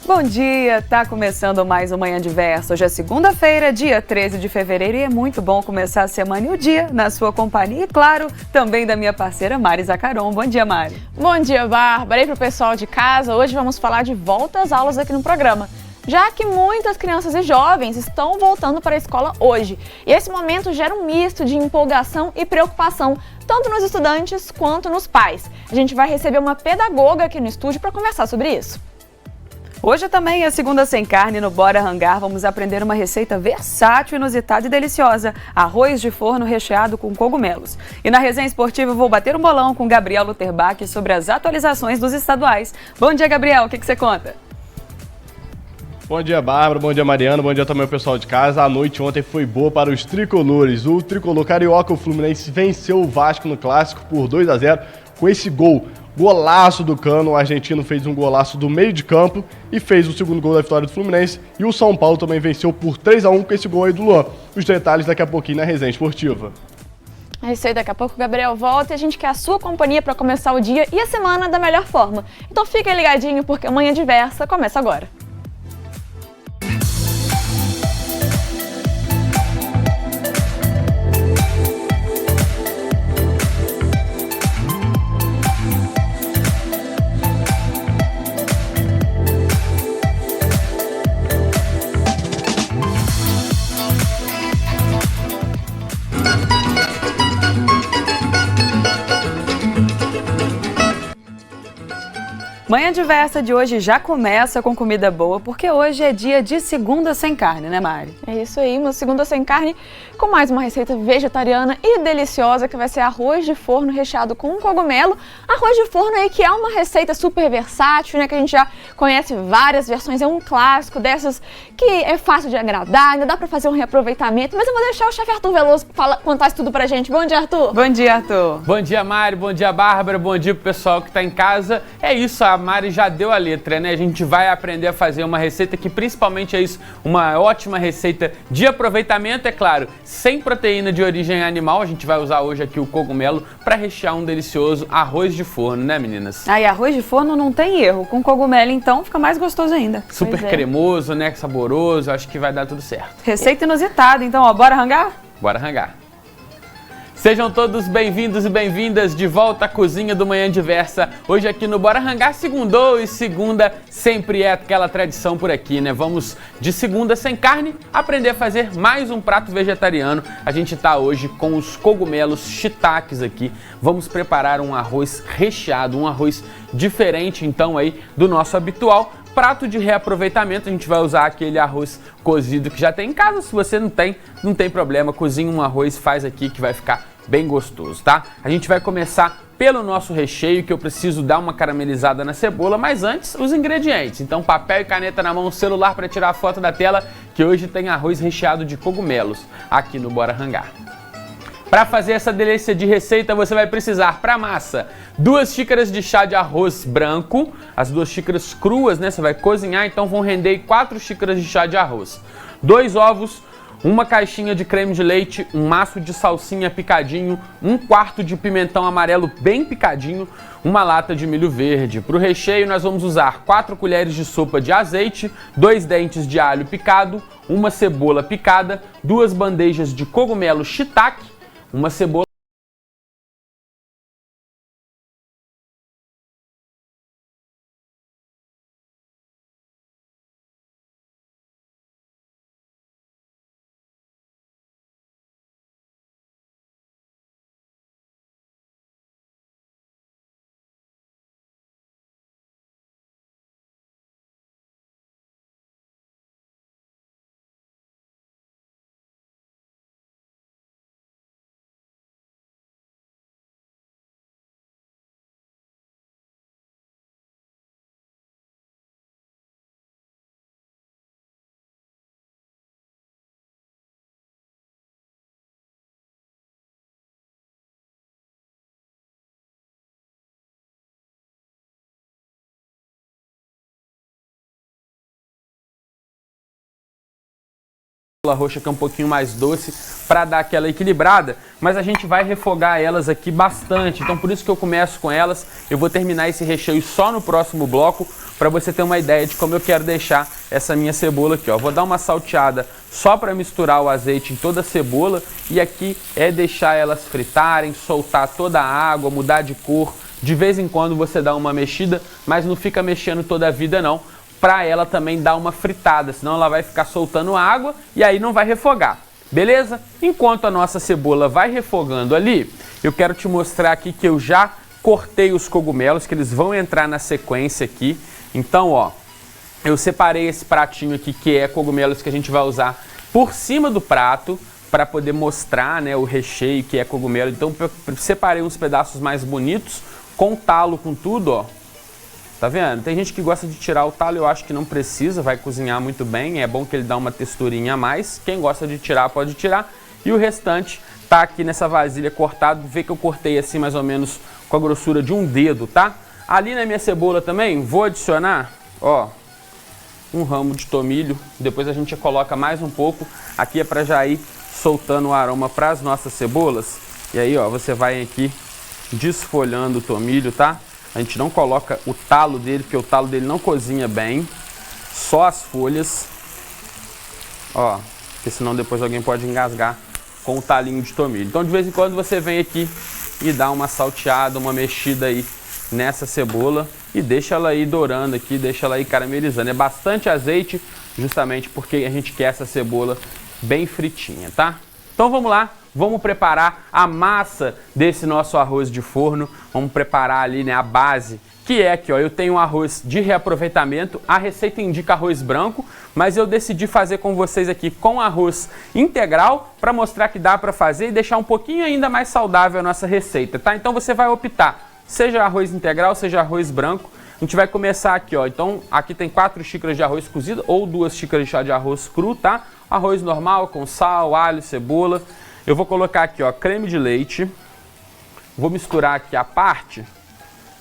Bom dia, tá começando mais um Manhã Diversa. Hoje é segunda-feira, dia 13 de fevereiro e é muito bom começar a semana e o dia na sua companhia e, claro, também da minha parceira Mari Zacaron. Bom dia, Mari. Bom dia, Bárbara. E pro pessoal de casa, hoje vamos falar de volta às aulas aqui no programa, já que muitas crianças e jovens estão voltando para a escola hoje. E esse momento gera um misto de empolgação e preocupação, tanto nos estudantes quanto nos pais. A gente vai receber uma pedagoga aqui no estúdio para conversar sobre isso. Hoje também é segunda sem carne no Bora Hangar. Vamos aprender uma receita versátil, inusitada e deliciosa. Arroz de forno recheado com cogumelos. E na resenha esportiva eu vou bater um bolão com Gabriel Luterbach sobre as atualizações dos estaduais. Bom dia, Gabriel. O que você conta? Bom dia, Bárbara. Bom dia, Mariana. Bom dia também ao pessoal de casa. A noite ontem foi boa para os tricolores. O tricolor carioca, o Fluminense, venceu o Vasco no Clássico por 2-0 com esse golaço do Cano. O argentino fez um golaço do meio de campo e fez o segundo gol da vitória do Fluminense. E o São Paulo também venceu por 3-1 com esse gol aí do Luan. Os detalhes daqui a pouquinho na resenha esportiva. É isso aí, daqui a pouco o Gabriel volta e a gente quer a sua companhia para começar o dia e a semana da melhor forma. Então fica ligadinho porque Manhã Diversa começa agora. Manhã Diversa de hoje já começa com comida boa, porque hoje é dia de segunda sem carne, né, Mari? É isso aí, uma segunda sem carne com mais uma receita vegetariana e deliciosa que vai ser arroz de forno recheado com cogumelo. Arroz de forno aí que é uma receita super versátil, né, que a gente já conhece várias versões, é um clássico dessas que é fácil de agradar, ainda dá pra fazer um reaproveitamento, mas eu vou deixar o chefe Arthur Veloso contar isso tudo pra gente. Bom dia, Arthur! Bom dia, Arthur! Bom dia, Mari, bom dia, Bárbara, bom dia pro pessoal que tá em casa. É isso, a Mari já deu a letra, né? A gente vai aprender a fazer uma receita que principalmente é isso, uma ótima receita de aproveitamento, é claro, sem proteína de origem animal. A gente vai usar hoje aqui o cogumelo para rechear um delicioso arroz de forno, né, meninas? Aí, arroz de forno não tem erro, com cogumelo então fica mais gostoso ainda. Super cremoso, né, saboroso, acho que vai dar tudo certo. Receita inusitada, então, ó, bora rangar? Bora rangar. Sejam todos bem-vindos e bem-vindas de volta à cozinha do Manhã Diversa. Hoje aqui no Bora Hangar, segundou e segunda sempre é aquela tradição por aqui, né? Vamos de segunda sem carne aprender a fazer mais um prato vegetariano. A gente tá hoje com os cogumelos shiitakes aqui. Vamos preparar um arroz recheado, um arroz diferente então aí do nosso habitual. Prato de reaproveitamento, a gente vai usar aquele arroz cozido que já tem em casa. Se você não tem problema, cozinha um arroz, faz aqui que vai ficar bem gostoso, tá? A gente vai começar pelo nosso recheio, que eu preciso dar uma caramelizada na cebola, mas antes os ingredientes. Então papel e caneta na mão, celular para tirar a foto da tela, que hoje tem arroz recheado de cogumelos aqui no Bora Hangar. Para fazer essa delícia de receita, você vai precisar, para massa, 2 xícaras de chá de arroz branco, as 2 xícaras cruas, né? Você vai cozinhar, então vão render 4 xícaras de chá de arroz. 2 ovos, 1 caixinha de creme de leite, um maço de salsinha picadinho, 1/4 de pimentão amarelo bem picadinho, 1 lata de milho verde. Para o recheio, nós vamos usar 4 colheres de sopa de azeite, 2 dentes de alho picado, 1 cebola picada, 2 bandejas de cogumelo shiitake, 1 cebola roxa, que é um pouquinho mais doce, para dar aquela equilibrada, mas a gente vai refogar elas aqui bastante, então por isso que eu começo com elas. Eu vou terminar esse recheio só no próximo bloco, para você ter uma ideia de como eu quero deixar essa minha cebola aqui, ó. Vou dar uma salteada só para misturar o azeite em toda a cebola e aqui é deixar elas fritarem, soltar toda a água, mudar de cor. De vez em quando você dá uma mexida, mas não fica mexendo toda a vida não, para ela também dar uma fritada, senão ela vai ficar soltando água e aí não vai refogar. Beleza? Enquanto a nossa cebola vai refogando ali, eu quero te mostrar aqui que eu já cortei os cogumelos, que eles vão entrar na sequência aqui. Então, ó, eu separei esse pratinho aqui, que é cogumelos que a gente vai usar por cima do prato, para poder mostrar, né, o recheio que é cogumelo. Então, eu separei uns pedaços mais bonitos, com talo, com tudo, ó. Tá vendo? Tem gente que gosta de tirar o talo, eu acho que não precisa, vai cozinhar muito bem, é bom que ele dá uma texturinha a mais. Quem gosta de tirar, pode tirar. E o restante tá aqui nessa vasilha cortado, vê que eu cortei assim mais ou menos com a grossura de um dedo, tá? Ali na minha cebola também, vou adicionar, ó, um ramo de tomilho, depois a gente coloca mais um pouco. Aqui é para já ir soltando o aroma para as nossas cebolas. E aí, ó, você vai aqui desfolhando o tomilho, tá? A gente não coloca o talo dele, porque o talo dele não cozinha bem. Só as folhas. Ó, porque senão depois alguém pode engasgar com o talinho de tomilho. Então de vez em quando você vem aqui e dá uma salteada, uma mexida aí nessa cebola e deixa ela aí dourando aqui, deixa ela aí caramelizando. É bastante azeite, justamente porque a gente quer essa cebola bem fritinha, tá? Então vamos lá. Vamos preparar a massa desse nosso arroz de forno. Vamos preparar ali, né, a base, que é aqui, ó. Eu tenho um arroz de reaproveitamento. A receita indica arroz branco, mas eu decidi fazer com vocês aqui com arroz integral para mostrar que dá para fazer e deixar um pouquinho ainda mais saudável a nossa receita, tá? Então você vai optar, seja arroz integral, seja arroz branco. A gente vai começar aqui, ó. Então aqui tem 4 xícaras de arroz cozido ou 2 xícaras de chá de arroz cru, tá? Arroz normal com sal, alho, cebola. Eu vou colocar aqui, ó, creme de leite, vou misturar aqui a parte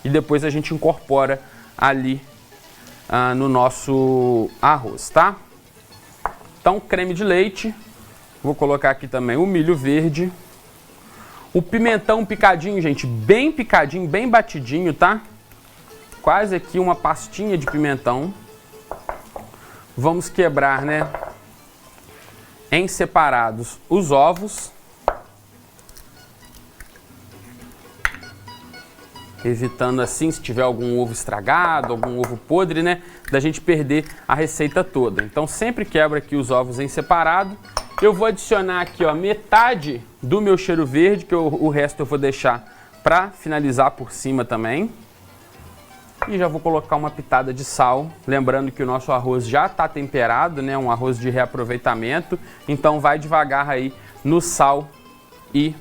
e depois a gente incorpora ali no nosso arroz, tá? Então, creme de leite, vou colocar aqui também o milho verde, o pimentão picadinho, gente, bem picadinho, bem batidinho, tá? Quase aqui uma pastinha de pimentão. Vamos quebrar, né, em separados os ovos. Evitando assim, se tiver algum ovo estragado, algum ovo podre, né, da gente perder a receita toda. Então sempre quebra aqui os ovos em separado. Eu vou adicionar aqui, ó, metade do meu cheiro verde, que o resto eu vou deixar para finalizar por cima também. E já vou colocar uma pitada de sal, lembrando que o nosso arroz já está temperado, né, um arroz de reaproveitamento. Então vai devagar aí no sal e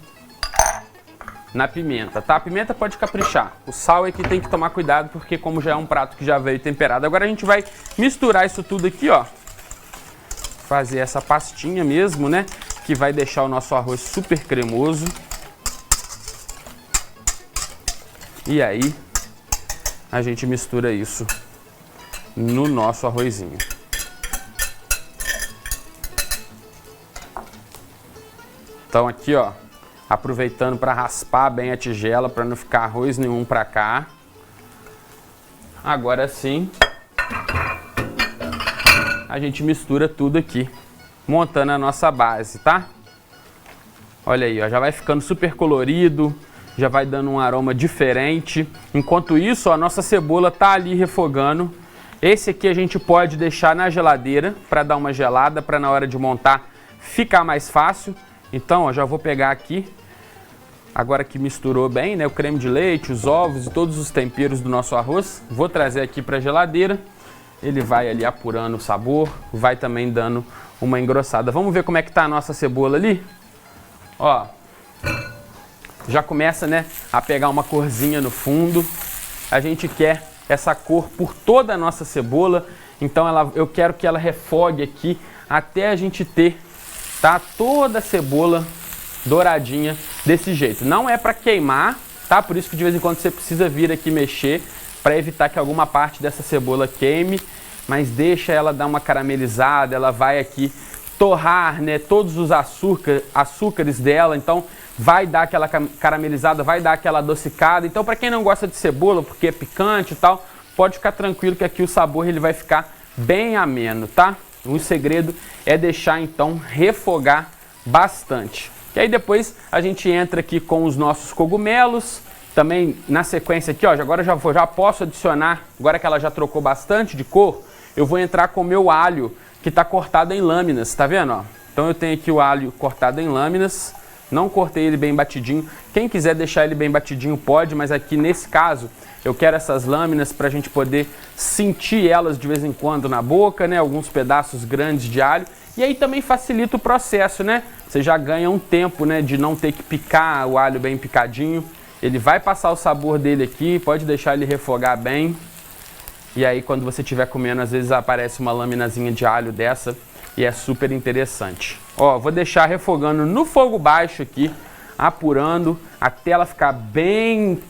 na pimenta, tá? A pimenta pode caprichar. O sal é que tem que tomar cuidado, porque como já é um prato que já veio temperado. Agora a gente vai misturar isso tudo aqui, ó. Fazer essa pastinha mesmo, né? Que vai deixar o nosso arroz super cremoso. E aí, a gente mistura isso no nosso arrozinho. Então aqui, ó, aproveitando para raspar bem a tigela, para não ficar arroz nenhum para cá. Agora sim, a gente mistura tudo aqui, montando a nossa base, tá? Olha aí, ó, já vai ficando super colorido, já vai dando um aroma diferente. Enquanto isso, ó, a nossa cebola tá ali refogando. Esse aqui a gente pode deixar na geladeira para dar uma gelada, para na hora de montar ficar mais fácil. Então, ó, já vou pegar aqui, agora que misturou bem, né, o creme de leite, os ovos e todos os temperos do nosso arroz, vou trazer aqui para a geladeira. Ele vai ali apurando o sabor, vai também dando uma engrossada. Vamos ver como é que tá a nossa cebola ali? Ó, já começa, né, a pegar uma corzinha no fundo. A gente quer essa cor por toda a nossa cebola, então eu quero que ela refogue aqui até a gente ter, tá, toda a cebola douradinha desse jeito. Não é para queimar, tá? Por isso que de vez em quando você precisa vir aqui mexer para evitar que alguma parte dessa cebola queime, mas deixa ela dar uma caramelizada, ela vai aqui torrar, né, todos os açúcares dela, então vai dar aquela caramelizada, vai dar aquela adocicada. Então para quem não gosta de cebola, porque é picante e tal, pode ficar tranquilo que aqui o sabor ele vai ficar bem ameno, tá? O segredo é deixar então refogar bastante. E aí depois a gente entra aqui com os nossos cogumelos. Também na sequência aqui, ó, agora já posso adicionar, agora que ela já trocou bastante de cor, eu vou entrar com o meu alho que está cortado em lâminas, tá vendo? Ó? Então eu tenho aqui o alho cortado em lâminas, não cortei ele bem batidinho. Quem quiser deixar ele bem batidinho pode, mas aqui nesse caso eu quero essas lâminas para a gente poder sentir elas de vez em quando na boca, né? Alguns pedaços grandes de alho. E aí também facilita o processo, né? Você já ganha um tempo, né, de não ter que picar o alho bem picadinho. Ele vai passar o sabor dele aqui, pode deixar ele refogar bem. E aí quando você estiver comendo, às vezes aparece uma laminazinha de alho dessa e é super interessante. Ó, vou deixar refogando no fogo baixo aqui, apurando até ela ficar bem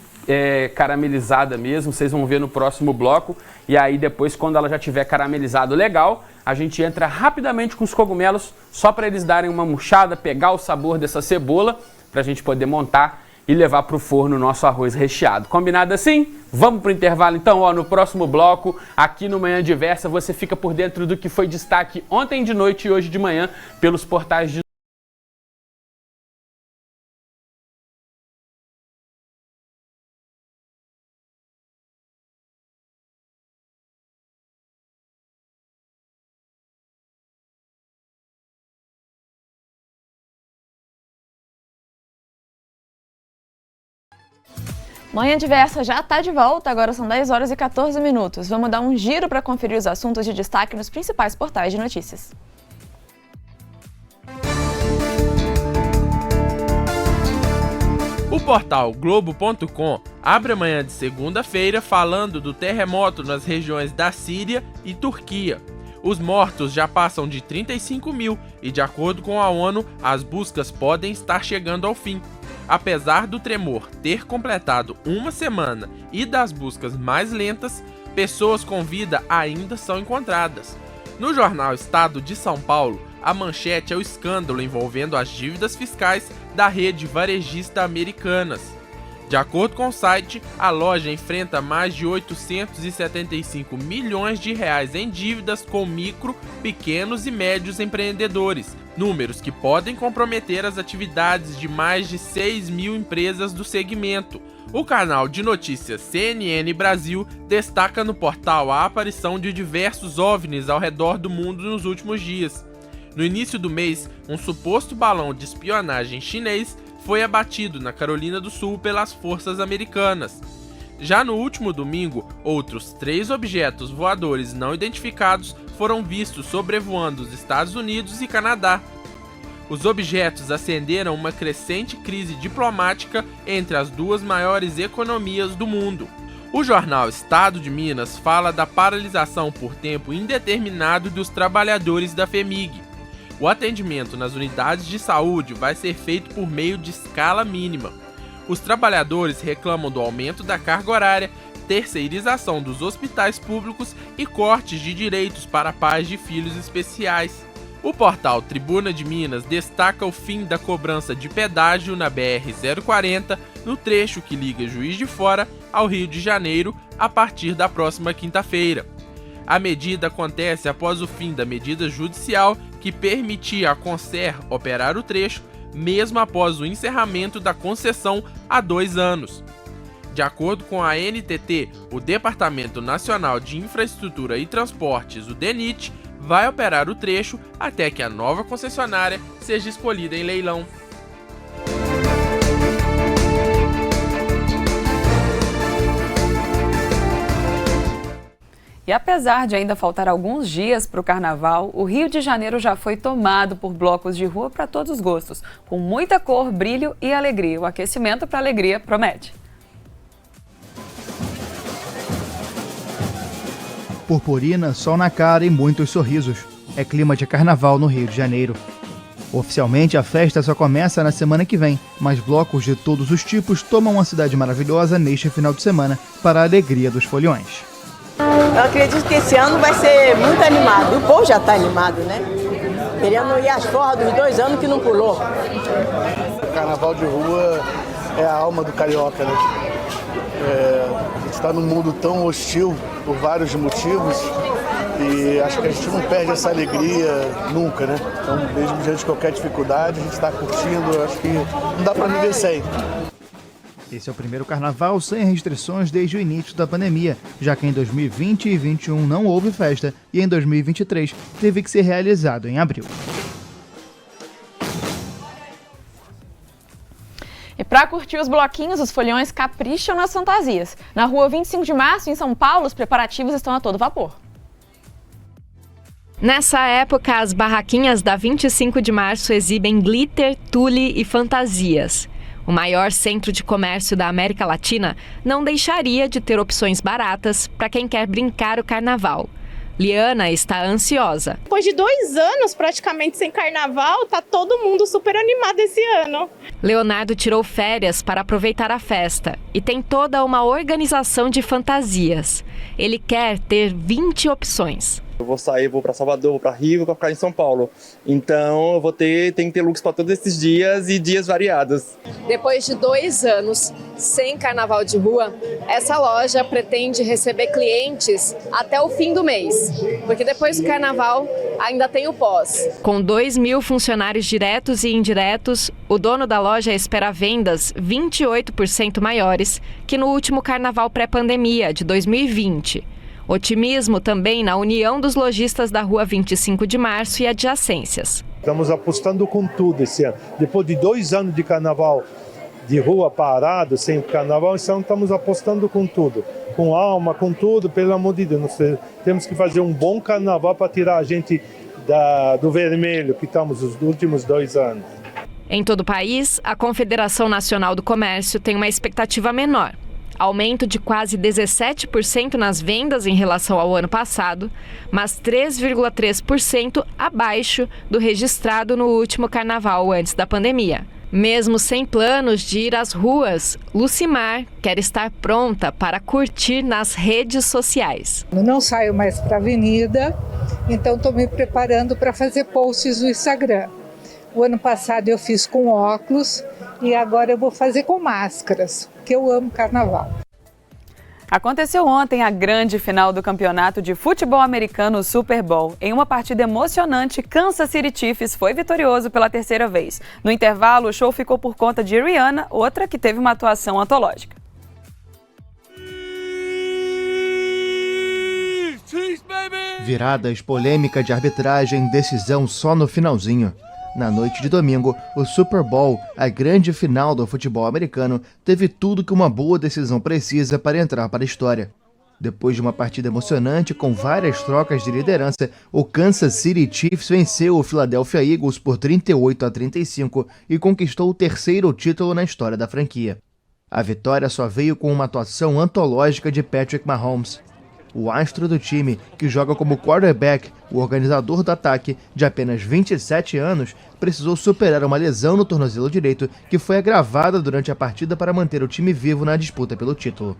caramelizada mesmo. Vocês vão ver no próximo bloco. E aí depois, quando ela já tiver caramelizado legal, a gente entra rapidamente com os cogumelos, só para eles darem uma murchada, pegar o sabor dessa cebola, para a gente poder montar e levar para o forno o nosso arroz recheado. Combinado assim? Vamos para o intervalo então. Ó, no próximo bloco, aqui no Manhã Diversa, você fica por dentro do que foi destaque ontem de noite e hoje de manhã pelos portais de Manhã Diversa já está de volta, agora são 10 horas e 14 minutos. Vamos dar um giro para conferir os assuntos de destaque nos principais portais de notícias. O portal Globo.com abre amanhã de segunda-feira falando do terremoto nas regiões da Síria e Turquia. Os mortos já passam de 35 mil e, de acordo com a ONU, as buscas podem estar chegando ao fim. Apesar do tremor ter completado uma semana e das buscas mais lentas, pessoas com vida ainda são encontradas. No jornal Estado de São Paulo, a manchete é o escândalo envolvendo as dívidas fiscais da rede varejista Americanas. De acordo com o site, a loja enfrenta mais de 875 milhões de reais em dívidas com micro, pequenos e médios empreendedores, números que podem comprometer as atividades de mais de 6 mil empresas do segmento. O canal de notícias CNN Brasil destaca no portal a aparição de diversos OVNIs ao redor do mundo nos últimos dias. No início do mês, um suposto balão de espionagem chinês foi abatido na Carolina do Sul pelas forças americanas. Já no último domingo, outros 3 objetos voadores não identificados foram vistos sobrevoando os Estados Unidos e Canadá. Os objetos acenderam uma crescente crise diplomática entre as duas maiores economias do mundo. O jornal Estado de Minas fala da paralisação por tempo indeterminado dos trabalhadores da FEMIG. O atendimento nas unidades de saúde vai ser feito por meio de escala mínima. Os trabalhadores reclamam do aumento da carga horária, terceirização dos hospitais públicos e cortes de direitos para pais de filhos especiais. O portal Tribuna de Minas destaca o fim da cobrança de pedágio na BR-040 no trecho que liga Juiz de Fora ao Rio de Janeiro a partir da próxima quinta-feira. A medida acontece após o fim da medida judicial que permitia à Concer operar o trecho, mesmo após o encerramento da concessão há 2 anos. De acordo com a NTT, o Departamento Nacional de Infraestrutura e Transportes, o DENIT, vai operar o trecho até que a nova concessionária seja escolhida em leilão. E apesar de ainda faltar alguns dias para o carnaval, o Rio de Janeiro já foi tomado por blocos de rua para todos os gostos, com muita cor, brilho e alegria. O aquecimento para a alegria promete. Purpurina, sol na cara e muitos sorrisos. É clima de carnaval no Rio de Janeiro. Oficialmente, a festa só começa na semana que vem, mas blocos de todos os tipos tomam a cidade maravilhosa neste final de semana para a alegria dos foliões. Eu acredito que esse ano vai ser muito animado. O povo já está animado, né? Querendo ir às forras dos 2 anos que não pulou. O carnaval de rua é a alma do carioca, né? A gente está num mundo tão hostil por vários motivos e acho que a gente não perde essa alegria nunca, né? Então, mesmo diante de qualquer dificuldade, a gente está curtindo, acho que não dá para viver sem. Esse é o primeiro carnaval sem restrições desde o início da pandemia, já que em 2020 e 2021 não houve festa e em 2023 teve que ser realizado em abril. E para curtir os bloquinhos, os foliões capricham nas fantasias. Na rua 25 de março, em São Paulo, os preparativos estão a todo vapor. Nessa época, as barraquinhas da 25 de março exibem glitter, tule e fantasias. O maior centro de comércio da América Latina não deixaria de ter opções baratas para quem quer brincar o carnaval. Liana está ansiosa. Depois de 2 anos praticamente sem carnaval, tá todo mundo super animado esse ano. Leonardo tirou férias para aproveitar a festa e tem toda uma organização de fantasias. Ele quer ter 20 opções. Eu vou sair, vou para Salvador, vou para Rio, vou ficar em São Paulo. Então eu tenho que ter looks para todos esses dias e dias variados. Depois de 2 anos sem carnaval de rua, essa loja pretende receber clientes até o fim do mês, porque depois do carnaval ainda tem o pós. Com 2.000 funcionários diretos e indiretos, o dono da loja espera vendas 28% maiores que no último carnaval pré-pandemia de 2020. Otimismo também na união dos lojistas da Rua 25 de Março e adjacências. Estamos apostando com tudo esse ano. Depois de 2 anos de carnaval de rua parado, sem carnaval, então estamos apostando com tudo. Com alma, com tudo, pelo amor de Deus. Nós temos que fazer um bom carnaval para tirar a gente do vermelho que estamos os últimos 2 anos. Em todo o país, a Confederação Nacional do Comércio tem uma expectativa menor. Aumento de quase 17% nas vendas em relação ao ano passado, mas 3,3% abaixo do registrado no último carnaval antes da pandemia. Mesmo sem planos de ir às ruas, Lucimar quer estar pronta para curtir nas redes sociais. Eu não saio mais para a avenida, então estou me preparando para fazer posts no Instagram. O ano passado eu fiz com óculos e agora eu vou fazer com máscaras, porque eu amo carnaval. Aconteceu ontem a grande final do campeonato de futebol americano Super Bowl. Em uma partida emocionante, Kansas City Chiefs foi vitorioso pela 3ª vez. No intervalo, o show ficou por conta de Rihanna, outra que teve uma atuação antológica. Viradas, polêmica de arbitragem, decisão só no finalzinho. Na noite de domingo, o Super Bowl, a grande final do futebol americano, teve tudo que uma boa decisão precisa para entrar para a história. Depois de uma partida emocionante com várias trocas de liderança, o Kansas City Chiefs venceu o Philadelphia Eagles por 38-35 e conquistou o 3º título na história da franquia. A vitória só veio com uma atuação antológica de Patrick Mahomes. O astro do time, que joga como quarterback, o organizador do ataque, de apenas 27 anos, precisou superar uma lesão no tornozelo direito que foi agravada durante a partida para manter o time vivo na disputa pelo título.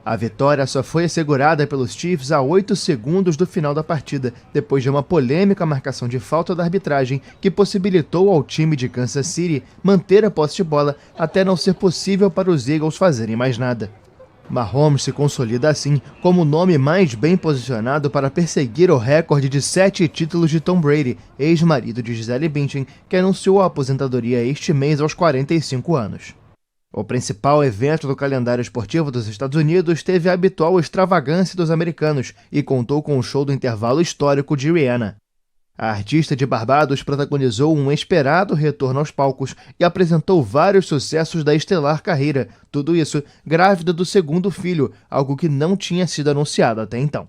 A vitória só foi assegurada pelos Chiefs a 8 segundos do final da partida, depois de uma polêmica marcação de falta da arbitragem que possibilitou ao time de Kansas City manter a posse de bola até não ser possível para os Eagles fazerem mais nada. Mahomes se consolida assim como o nome mais bem posicionado para perseguir o recorde de 7 títulos de Tom Brady, ex-marido de Gisele Bündchen, que anunciou a aposentadoria este mês aos 45 anos. O principal evento do calendário esportivo dos Estados Unidos teve a habitual extravagância dos americanos e contou com o show do intervalo histórico de Rihanna. A artista de Barbados protagonizou um esperado retorno aos palcos e apresentou vários sucessos da estelar carreira, tudo isso grávida do 2º filho, algo que não tinha sido anunciado até então.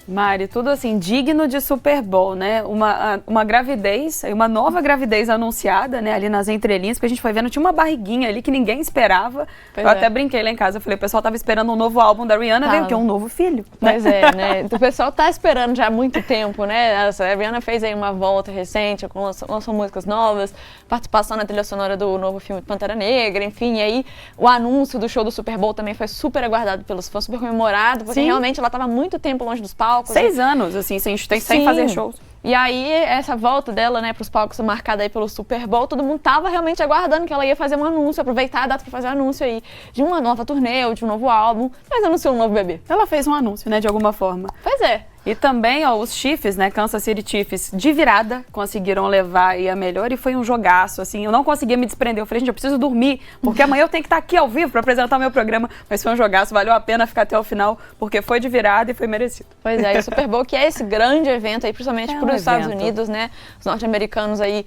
Mari, tudo assim, digno de Super Bowl, né? Uma gravidez, uma nova gravidez anunciada, né? Ali nas entrelinhas, porque a gente foi vendo, tinha uma barriguinha ali que ninguém esperava. Eu até brinquei lá em casa, eu falei, o pessoal tava esperando um novo álbum da Rihanna, veio que é um novo filho. Pois é, né? O pessoal tá esperando já há muito tempo, né? A Rihanna fez aí uma volta recente, lançou músicas novas, participação na trilha sonora do novo filme Pantera Negra, enfim, e aí o anúncio do show do Super Bowl também foi super aguardado pelos fãs, super comemorado, porque realmente ela tava muito tempo longe dos palcos, palcos. 6 anos, assim, sem fazer shows. E aí, essa volta dela, né, pros palcos marcada aí pelo Super Bowl, todo mundo tava realmente aguardando que ela ia fazer um anúncio, aproveitar a data pra fazer um anúncio aí de uma nova turnê ou de um novo álbum, mas anunciou um novo bebê. Ela fez um anúncio, né, de alguma forma. Pois é. E também, ó, os Chiefs, né, Kansas City Chiefs, de virada, conseguiram levar aí a melhor e foi um jogaço, assim, eu não conseguia me desprender, eu falei, gente, eu preciso dormir, porque amanhã eu tenho que estar aqui ao vivo para apresentar o meu programa, mas foi um jogaço, valeu a pena ficar até o final, porque foi de virada e foi merecido. Pois é, e o Super Bowl, que é esse grande evento aí, principalmente para os Estados Unidos, né, os norte-americanos aí,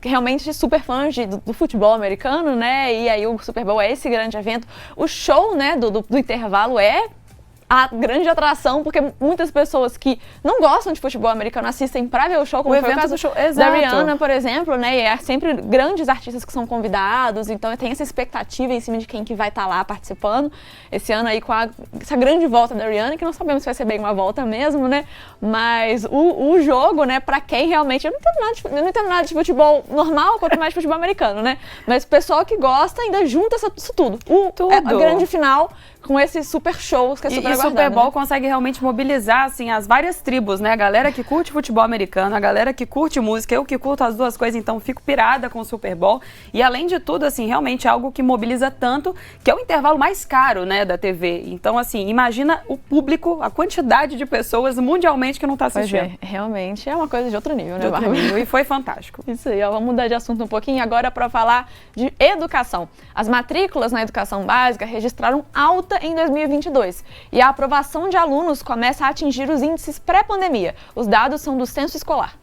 realmente super fãs do futebol americano, né, e aí o Super Bowl é esse grande evento, o show, né, do intervalo é a grande atração, porque muitas pessoas que não gostam de futebol americano assistem pra ver o show, como foi o caso da Rihanna, por exemplo, né? E é sempre grandes artistas que são convidados, então tem essa expectativa em cima de quem que vai estar lá participando. Esse ano aí com essa grande volta da Rihanna, que não sabemos se vai ser bem uma volta mesmo, né? Mas o jogo, né, pra quem realmente... Eu não entendo nada de futebol normal, quanto mais de futebol americano, né? Mas o pessoal que gosta ainda junta isso tudo. A grande final com esses super shows que é super aguardado. E o Super Bowl consegue realmente mobilizar, assim, as várias tribos, né? A galera que curte futebol americano, a galera que curte música, eu que curto as duas coisas, então fico pirada com o Super Bowl. E além de tudo, assim, realmente é algo que mobiliza tanto, que é o intervalo mais caro, né, da TV. Então, assim, imagina o público, a quantidade de pessoas mundialmente que não está assistindo. Pois é, realmente é uma coisa de outro nível, né, Bárbara? De outro nível, e foi fantástico. Isso aí, ó, vamos mudar de assunto um pouquinho agora para falar de educação. As matrículas na educação básica registraram alta em 2022 e a aprovação de alunos começa a atingir os índices pré-pandemia. Os dados são do Censo Escolar.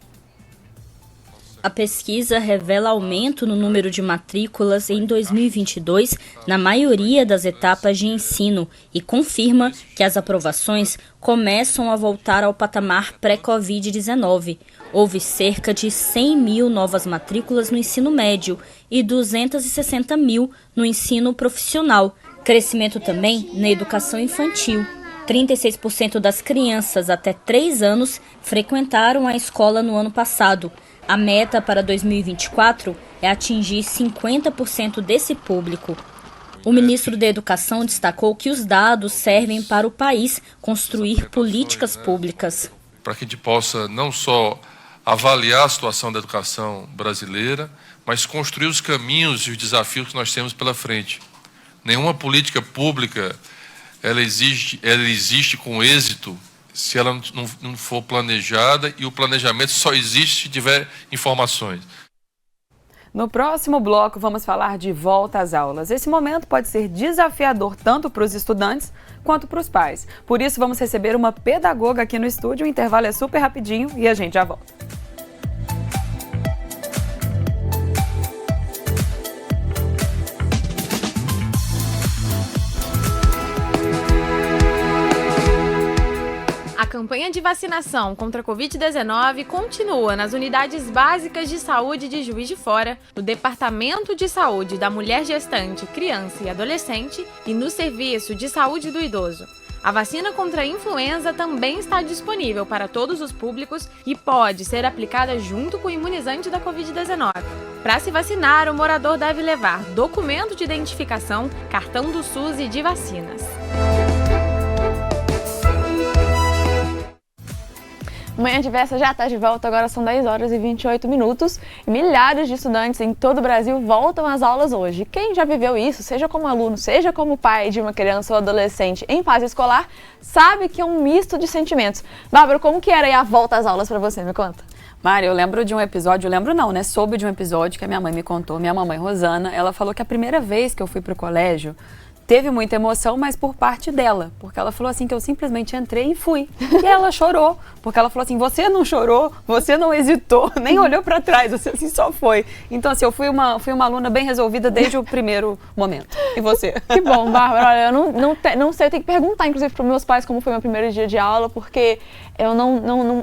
A pesquisa revela aumento no número de matrículas em 2022 na maioria das etapas de ensino e confirma que as aprovações começam a voltar ao patamar pré-Covid-19. Houve cerca de 100 mil novas matrículas no ensino médio e 260 mil no ensino profissional. Crescimento também na educação infantil. 36% das crianças até 3 anos frequentaram a escola no ano passado. A meta para 2024 é atingir 50% desse público. O ministro da Educação destacou que os dados servem para o país construir políticas públicas. Para que a gente possa não só avaliar a situação da educação brasileira, mas construir os caminhos e os desafios que nós temos pela frente. Nenhuma política pública ela existe com êxito se ela não for planejada, e o planejamento só existe se tiver informações. No próximo bloco, vamos falar de volta às aulas. Esse momento pode ser desafiador tanto para os estudantes quanto para os pais. Por isso, vamos receber uma pedagoga aqui no estúdio. O intervalo é super rapidinho e a gente já volta. A campanha de vacinação contra a Covid-19 continua nas unidades básicas de saúde de Juiz de Fora, no Departamento de Saúde da Mulher Gestante, Criança e Adolescente e no Serviço de Saúde do Idoso. A vacina contra a influenza também está disponível para todos os públicos e pode ser aplicada junto com o imunizante da Covid-19. Para se vacinar, o morador deve levar documento de identificação, cartão do SUS e de vacinas. Manhã Diversa já está de volta, agora são 10 horas e 28 minutos. E milhares de estudantes em todo o Brasil voltam às aulas hoje. Quem já viveu isso, seja como aluno, seja como pai de uma criança ou adolescente em fase escolar, sabe que é um misto de sentimentos. Bárbara, como que era aí a volta às aulas para você? Me conta. Mário, eu lembro de um episódio, soube de um episódio que a minha mãe me contou, minha mamãe Rosana, ela falou que a primeira vez que eu fui pro colégio, teve muita emoção, mas por parte dela, porque ela falou assim que eu simplesmente entrei e fui. E ela chorou, porque ela falou assim, você não chorou, você não hesitou, nem olhou para trás, você assim só foi. Então assim, eu fui uma aluna bem resolvida desde o primeiro momento. E você? Que bom, Bárbara. Olha, eu não sei, eu tenho que perguntar inclusive para meus pais como foi meu primeiro dia de aula, porque eu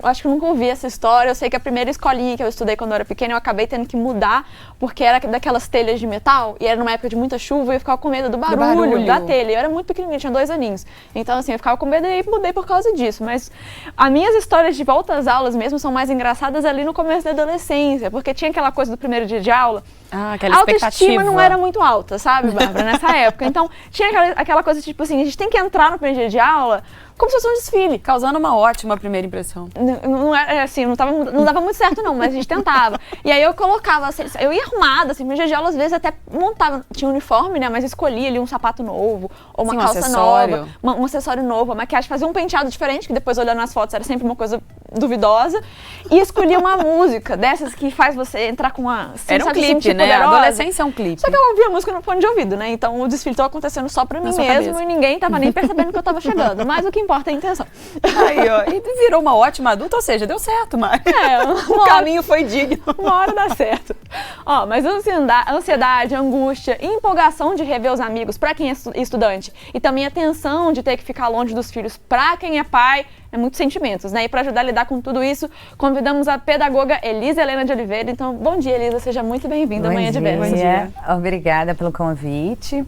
acho que eu nunca ouvi essa história. Eu sei que a primeira escolinha que eu estudei quando eu era pequena, eu acabei tendo que mudar, porque era daquelas telhas de metal, e era numa época de muita chuva, e eu ficava com medo do barulho. bagulho da telha. Eu era muito pequenininha, tinha 2 aninhos. Então, assim, eu ficava com medo e mudei por causa disso. Mas as minhas histórias de volta às aulas mesmo são mais engraçadas ali no começo da adolescência, porque tinha aquela coisa do primeiro dia de aula. Aquela a autoestima expectativa não era muito alta, sabe, Bárbara, nessa época. Então, tinha aquela coisa, tipo assim, a gente tem que entrar no primeiro dia de aula como se fosse um desfile. Causando uma ótima primeira impressão. Não era assim, não dava muito certo não, mas a gente tentava. E aí eu colocava, assim, eu ia arrumada, assim, no dia de aula às vezes até montava, tinha um uniforme, né, mas escolhia ali um sapato novo, ou uma calça nova, um acessório novo, a maquiagem, fazia um penteado diferente, que depois olhando nas fotos era sempre uma coisa duvidosa, e escolhia uma música dessas que faz você entrar com uma... Era um clipe, né? A adolescência é um clipe. Só que eu ouvia a música no fone de ouvido, né? Então o desfile estava acontecendo só pra mim mesmo e ninguém tava nem percebendo que eu tava chegando. Mas o que importa é a intenção. Aí, ó, e virou uma ótima adulta, ou seja, deu certo, mas o caminho foi digno. Uma hora dá certo. Ó, mas ansiedade, angústia, empolgação de rever os amigos pra quem é estudante e também a tensão de ter que ficar longe dos filhos pra quem é pai, é muitos sentimentos, né? E para ajudar a lidar com tudo isso, convidamos a pedagoga Elisa Helena de Oliveira. Então, bom dia, Elisa, seja muito bem-vinda à Manhã de Versa. Bom dia, obrigada pelo convite.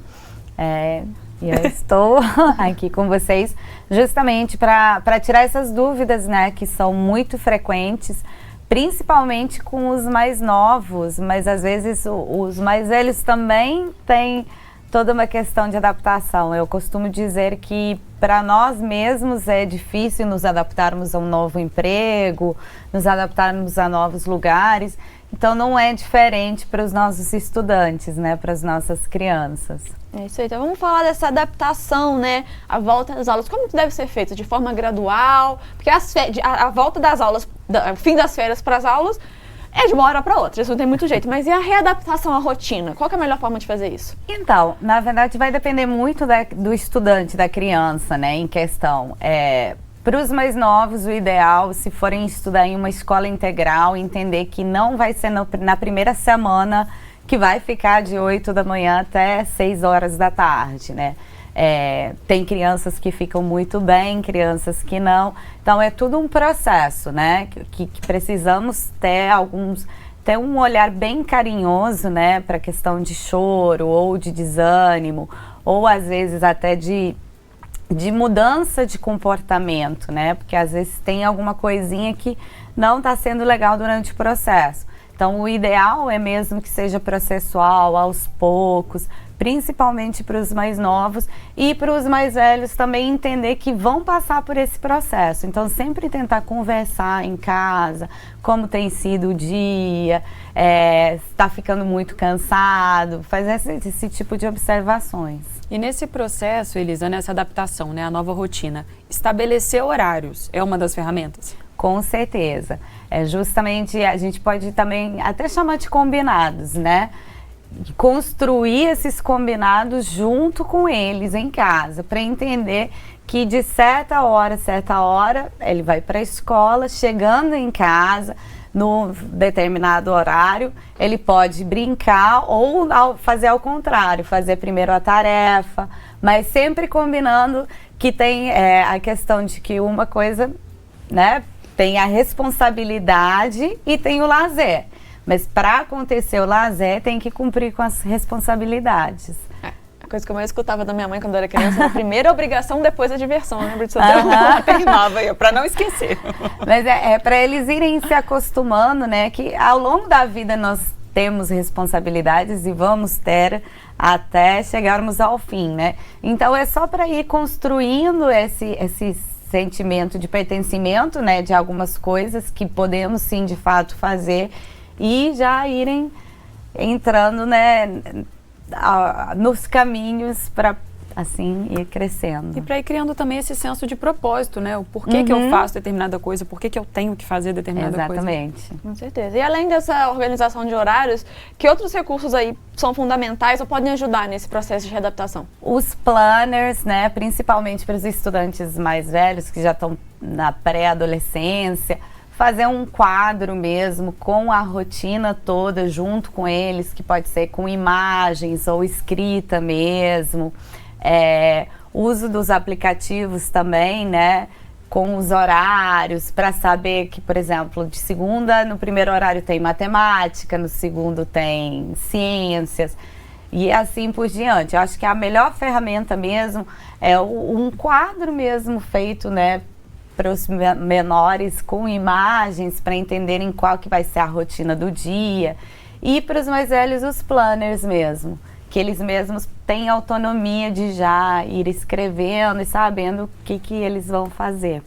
E eu estou aqui com vocês justamente para tirar essas dúvidas, né, que são muito frequentes, principalmente com os mais novos, mas às vezes os mais velhos também têm toda uma questão de adaptação. Eu costumo dizer que para nós mesmos é difícil nos adaptarmos a um novo emprego, nos adaptarmos a novos lugares. Então não é diferente para os nossos estudantes, né, para as nossas crianças. É isso aí, então vamos falar dessa adaptação, né, a volta às aulas, como que deve ser feito? De forma gradual, porque a volta das aulas, o fim das férias para as aulas é de uma hora para outra, isso não tem muito jeito, mas e a readaptação à rotina? Qual que é a melhor forma de fazer isso? Então, na verdade vai depender muito do estudante, da criança, né, em questão. Para os mais novos, o ideal, se forem estudar em uma escola integral, entender que não vai ser na primeira semana que vai ficar de 8 da manhã até 6 horas da tarde, né? Tem crianças que ficam muito bem, crianças que não. Então, é tudo um processo, né? Que precisamos ter um olhar bem carinhoso, né? Para a questão de choro ou de desânimo, ou às vezes até de mudança de comportamento, né? Porque às vezes tem alguma coisinha que não está sendo legal durante o processo. Então, o ideal é mesmo que seja processual, aos poucos, principalmente para os mais novos e para os mais velhos também entender que vão passar por esse processo. Então, sempre tentar conversar em casa, como tem sido o dia, está ficando muito cansado, fazer esse tipo de observações. E nesse processo, Elisa, nessa adaptação, né, à nova rotina, estabelecer horários é uma das ferramentas? Com certeza. Justamente, a gente pode também até chamar de combinados, né? Construir esses combinados junto com eles em casa, para entender que de certa hora, ele vai para a escola, chegando em casa, no determinado horário, ele pode brincar ou fazer ao contrário, fazer primeiro a tarefa, mas sempre combinando que tem a questão de que uma coisa, né, tem a responsabilidade e tem o lazer. Mas para acontecer o lazer, tem que cumprir com as responsabilidades. A coisa que eu mais escutava da minha mãe quando eu era criança era a primeira obrigação, depois a diversão. Lembra disso? Teimava aí, para não esquecer. Mas para eles irem se acostumando, né? Que ao longo da vida nós temos responsabilidades e vamos ter até chegarmos ao fim, né? Então é só para ir construindo esse sentimento de pertencimento, né? De algumas coisas que podemos sim, de fato, fazer e já irem entrando, né, nos caminhos para assim ir crescendo. E para ir criando também esse senso de propósito, né? O porquê que eu faço determinada coisa, por que eu tenho que fazer determinada coisa. Exatamente. Com certeza. E além dessa organização de horários, que outros recursos aí são fundamentais ou podem ajudar nesse processo de readaptação? Os planners, né? Principalmente para os estudantes mais velhos que já estão na pré-adolescência, fazer um quadro mesmo com a rotina toda junto com eles, que pode ser com imagens ou escrita mesmo. Uso dos aplicativos também, né? Com os horários, para saber que, por exemplo, de segunda, no primeiro horário tem matemática, no segundo tem ciências. e assim por diante. Eu acho que a melhor ferramenta mesmo é um quadro mesmo feito, né, para os menores com imagens, para entenderem qual que vai ser a rotina do dia, e para os mais velhos os planners mesmo, que eles mesmos têm autonomia de já ir escrevendo e sabendo o que eles vão fazer.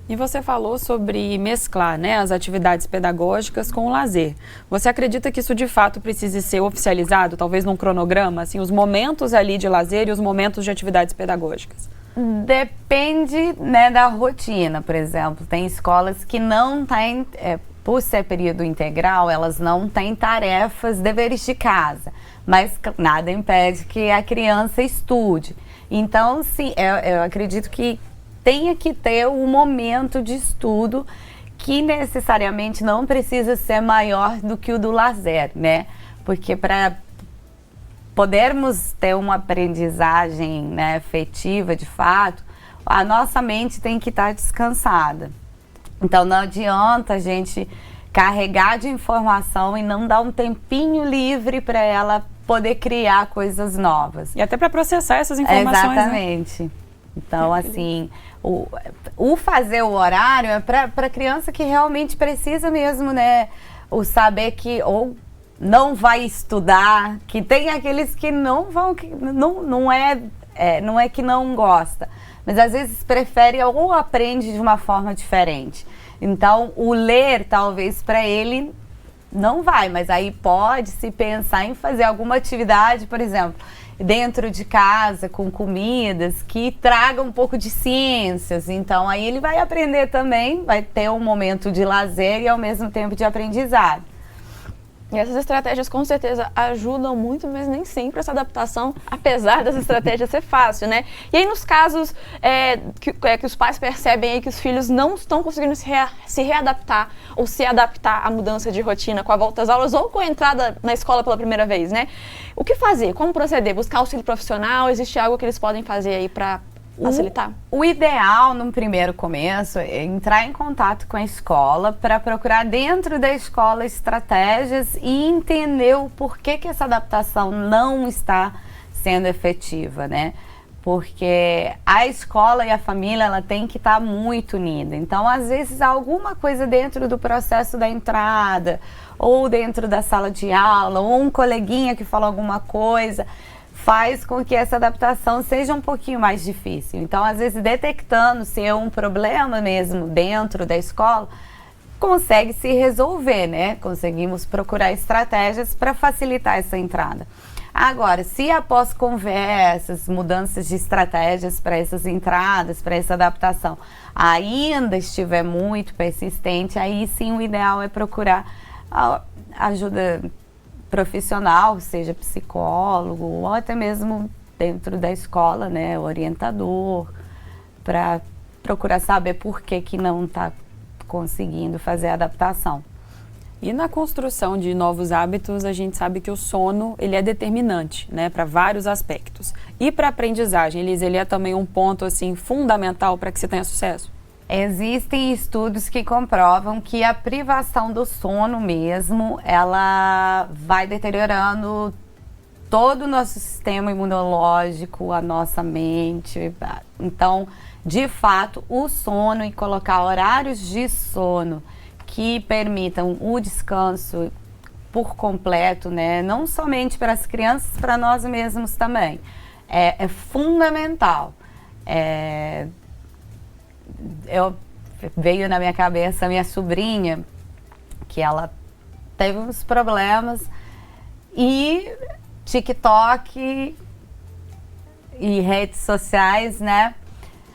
E você falou sobre mesclar, né, as atividades pedagógicas com o lazer. Você acredita que isso de fato precise ser oficializado, talvez num cronograma, assim, os momentos ali de lazer e os momentos de atividades pedagógicas? Depende, né, da rotina, por exemplo. Tem escolas que não têm, por ser período integral, elas não têm tarefas, deveres de casa, mas nada impede que a criança estude. Então, sim, eu acredito que tenha que ter um momento de estudo que necessariamente não precisa ser maior do que o do lazer, né? Porque para podermos ter uma aprendizagem, né, efetiva de fato, a nossa mente tem que estar descansada. Então não adianta a gente carregar de informação e não dar um tempinho livre para ela poder criar coisas novas. E até para processar essas informações. Exatamente. Né? Então, assim, o fazer o horário é para criança que realmente precisa mesmo, né? O saber que ou não vai estudar, que tem aqueles que não vão, que não é que não gosta, mas às vezes prefere ou aprende de uma forma diferente. Então, o ler talvez para ele não vai, mas aí pode-se pensar em fazer alguma atividade, por exemplo, dentro de casa, com comidas, que traga um pouco de ciências. Então, aí ele vai aprender também, vai ter um momento de lazer e ao mesmo tempo de aprendizado. E essas estratégias com certeza ajudam muito, mas nem sempre essa adaptação, apesar dessa estratégia ser fácil, né? E aí nos casos que os pais percebem aí que os filhos não estão conseguindo se readaptar ou se adaptar à mudança de rotina com a volta às aulas ou com a entrada na escola pela primeira vez, né? O que fazer? Como proceder? Buscar auxílio profissional? Existe algo que eles podem fazer aí para facilitar? O ideal, num primeiro começo, é entrar em contato com a escola para procurar dentro da escola estratégias e entender o porquê que essa adaptação não está sendo efetiva, né? Porque a escola e a família, ela tem que estar muito unida. Então, às vezes, alguma coisa dentro do processo da entrada, ou dentro da sala de aula, ou um coleguinha que fala alguma coisa, faz com que essa adaptação seja um pouquinho mais difícil. Então, às vezes, detectando se é um problema mesmo dentro da escola, consegue se resolver, né? Conseguimos procurar estratégias para facilitar essa entrada. Agora, se após conversas, mudanças de estratégias para essas entradas, para essa adaptação, ainda estiver muito persistente, aí sim o ideal é procurar ajuda profissional, seja psicólogo ou até mesmo dentro da escola, né, orientador, para procurar saber por que não está conseguindo fazer a adaptação. E na construção de novos hábitos, a gente sabe que o sono, ele é determinante, né, para vários aspectos. E para a aprendizagem, ele é também um ponto assim fundamental para que se tenha sucesso? Existem estudos que comprovam que a privação do sono mesmo, ela vai deteriorando todo o nosso sistema imunológico, a nossa mente. Então, de fato, o sono e colocar horários de sono que permitam o descanso por completo, né? Não somente para as crianças, para nós mesmos também. É fundamental. Veio na minha cabeça a minha sobrinha, que ela teve uns problemas e TikTok e redes sociais, né?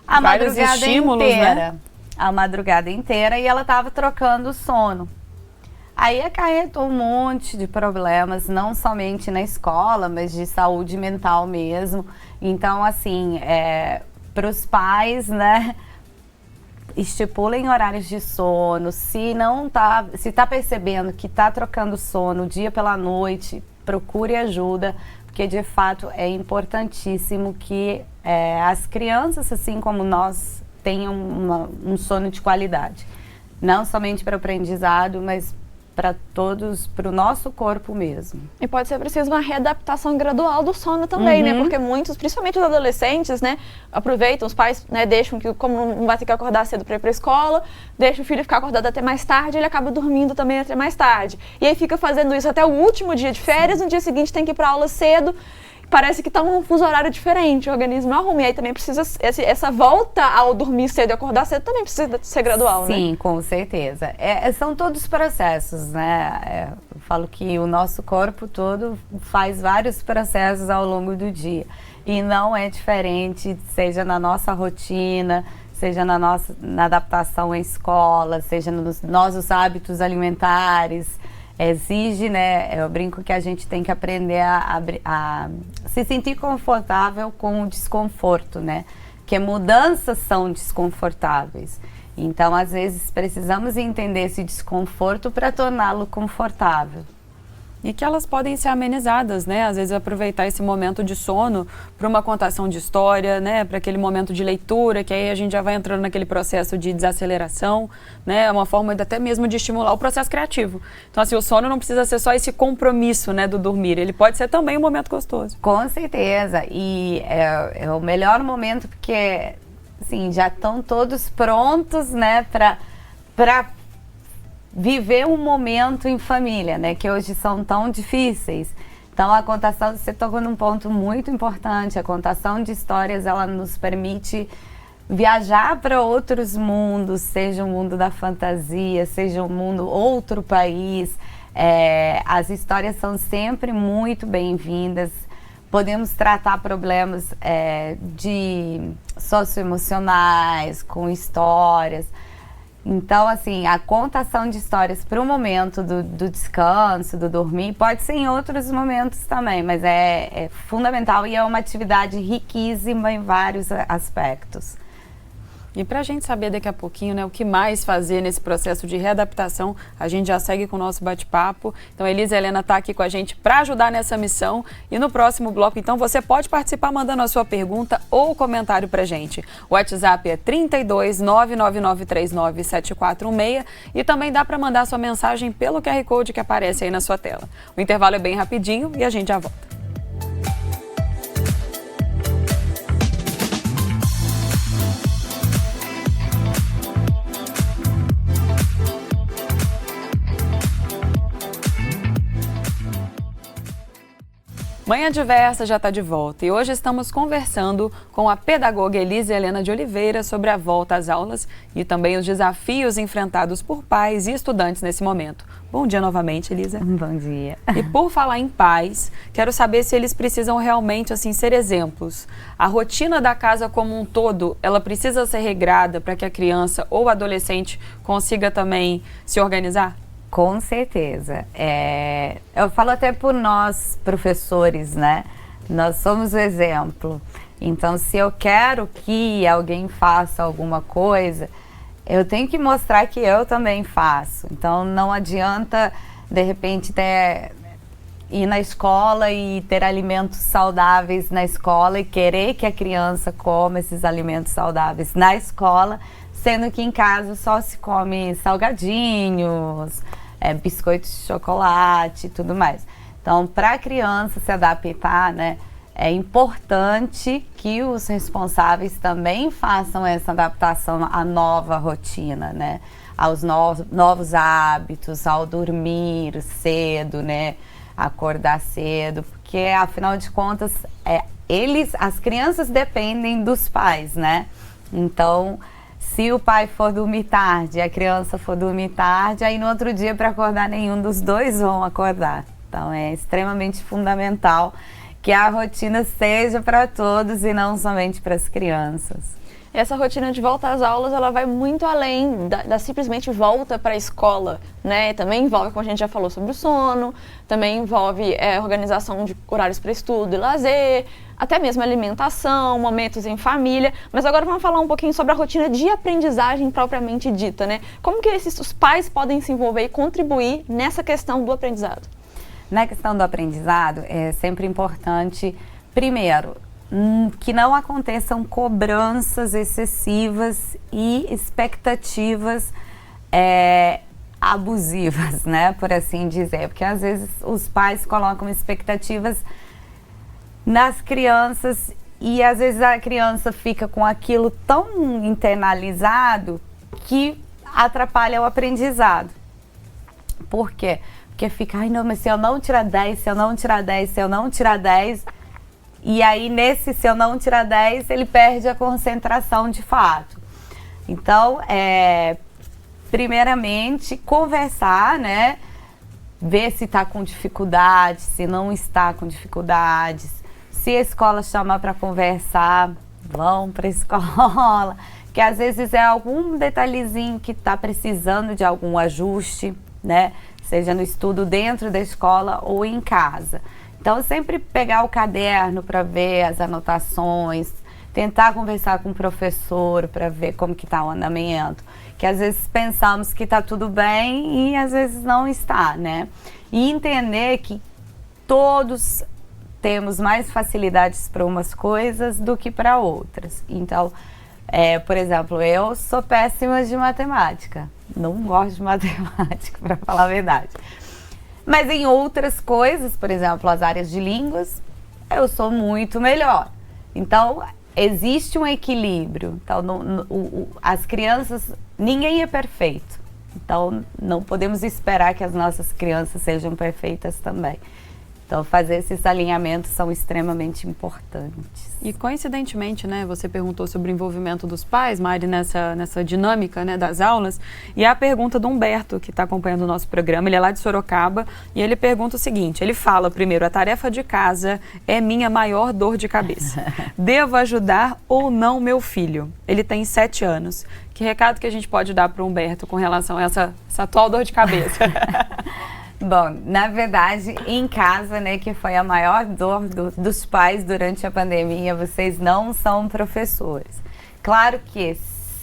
A Vários madrugada estímulos, inteira. né? A madrugada inteira, e ela estava trocando o sono. Aí acarretou um monte de problemas, não somente na escola, mas de saúde mental mesmo. Então, assim, para os pais, né, estipulem horários de sono. Se tá percebendo que está trocando sono dia pela noite, procure ajuda, porque de fato é importantíssimo que as crianças, assim como nós, tenham um sono de qualidade. Não somente para o aprendizado, mas para todos, para o nosso corpo mesmo. E pode ser preciso uma readaptação gradual do sono também, né? Porque muitos, principalmente os adolescentes, né, aproveitam, os pais, né, deixam que, como não vai ter que acordar cedo para ir para a escola, deixa o filho ficar acordado até mais tarde, ele acaba dormindo também até mais tarde. E aí fica fazendo isso até o último dia de férias, no dia seguinte tem que ir para aula cedo, parece que está um fuso horário diferente, o organismo arruma. E aí também precisa, essa volta ao dormir cedo e acordar cedo também precisa ser gradual, né? Sim, com certeza. São todos processos, né? Eu falo que o nosso corpo todo faz vários processos ao longo do dia. E não é diferente, seja na nossa rotina, seja na adaptação à escola, seja nos nossos hábitos alimentares. Exige, né? Eu brinco que a gente tem que aprender a se sentir confortável com o desconforto, né? Porque mudanças são desconfortáveis. Então, às vezes, precisamos entender esse desconforto para torná-lo confortável. E que elas podem ser amenizadas, né? Às vezes aproveitar esse momento de sono para uma contação de história, né? Para aquele momento de leitura, que aí a gente já vai entrando naquele processo de desaceleração, né? É uma forma até mesmo de estimular o processo criativo. Então, assim, o sono não precisa ser só esse compromisso, né, do dormir. Ele pode ser também um momento gostoso. Com certeza. E é o melhor momento porque, assim, já estão todos prontos, né, para viver um momento em família, né, que hoje são tão difíceis. Então, a contação, você tocou num ponto muito importante, a contação de histórias, ela nos permite viajar para outros mundos, seja o mundo da fantasia, seja um mundo, outro país. As histórias são sempre muito bem-vindas. Podemos tratar problemas de socioemocionais, com histórias. Então, assim, a contação de histórias para o momento do descanso, do dormir, pode ser em outros momentos também, mas é fundamental e é uma atividade riquíssima em vários aspectos. E para a gente saber daqui a pouquinho, né, o que mais fazer nesse processo de readaptação, a gente já segue com o nosso bate-papo. Então, a Elisa Helena está aqui com a gente para ajudar nessa missão. E no próximo bloco, então, você pode participar mandando a sua pergunta ou comentário para a gente. O WhatsApp é 32 99939 7416 e também dá para mandar sua mensagem pelo QR Code que aparece aí na sua tela. O intervalo é bem rapidinho e a gente já volta. Manhã Diversa já está de volta e hoje estamos conversando com a pedagoga Elisa Helena de Oliveira sobre a volta às aulas e também os desafios enfrentados por pais e estudantes nesse momento. Bom dia novamente, Elisa. Bom dia. E por falar em pais, quero saber se eles precisam realmente assim ser exemplos. A rotina da casa como um todo, ela precisa ser regrada para que a criança ou adolescente consiga também se organizar? Com certeza. Eu falo até por nós, professores, né? Nós somos o exemplo. Então, se eu quero que alguém faça alguma coisa, eu tenho que mostrar que eu também faço. Então, não adianta, de repente, ir na escola e ter alimentos saudáveis na escola e querer que a criança coma esses alimentos saudáveis na escola, sendo que em casa só se come salgadinhos, biscoitos de chocolate e tudo mais. Então, para a criança se adaptar, né, é importante que os responsáveis também façam essa adaptação à nova rotina, né, aos novos hábitos, ao dormir cedo, né, acordar cedo, porque afinal de contas, as crianças dependem dos pais, né? Então, se o pai for dormir tarde e a criança for dormir tarde, aí no outro dia para acordar nenhum dos dois vão acordar. Então é extremamente fundamental que a rotina seja para todos e não somente para as crianças. Essa rotina de volta às aulas, ela vai muito além da simplesmente volta para a escola, né? Também envolve, como a gente já falou, sobre o sono, também envolve organização de horários para estudo e lazer, até mesmo alimentação, momentos em família. Mas agora vamos falar um pouquinho sobre a rotina de aprendizagem propriamente dita, né? Como que os pais podem se envolver e contribuir nessa questão do aprendizado? Na questão do aprendizado, é sempre importante, primeiro, que não aconteçam cobranças excessivas e expectativas abusivas, né, por assim dizer, porque às vezes os pais colocam expectativas nas crianças e às vezes a criança fica com aquilo tão internalizado que atrapalha o aprendizado. Por quê? Porque fica, ai não, mas se eu não tirar 10, se eu não tirar 10, se eu não tirar 10, e aí nesse se eu não tirar 10, ele perde a concentração de fato. Então, primeiramente, conversar, né? Ver se está com dificuldade, se não está com dificuldades. Se a escola chamar para conversar, vão para a escola. Que às vezes é algum detalhezinho que está precisando de algum ajuste, né? Seja no estudo dentro da escola ou em casa. Então, sempre pegar o caderno para ver as anotações, tentar conversar com o professor para ver como que está o andamento. Que às vezes pensamos que está tudo bem e às vezes não está, né? E entender que todos temos mais facilidades para umas coisas do que para outras. Então, por exemplo, eu sou péssima de matemática. Não gosto de matemática, para falar a verdade. Mas em outras coisas, por exemplo, as áreas de línguas, eu sou muito melhor. Então, existe um equilíbrio. Então, as crianças, ninguém é perfeito. Então, não podemos esperar que as nossas crianças sejam perfeitas também. Então, fazer esses alinhamentos são extremamente importantes. E coincidentemente, né, você perguntou sobre o envolvimento dos pais, Mari, nessa dinâmica, né, das aulas, e a pergunta do Humberto, que está acompanhando o nosso programa, ele é lá de Sorocaba, e ele pergunta o seguinte, ele fala primeiro, a tarefa de casa é minha maior dor de cabeça. Devo ajudar ou não meu filho? Ele tem 7 anos. Que recado que a gente pode dar para o Humberto com relação a essa atual dor de cabeça? Bom, na verdade, em casa, né, que foi a maior dor dos pais durante a pandemia, vocês não são professores. Claro que,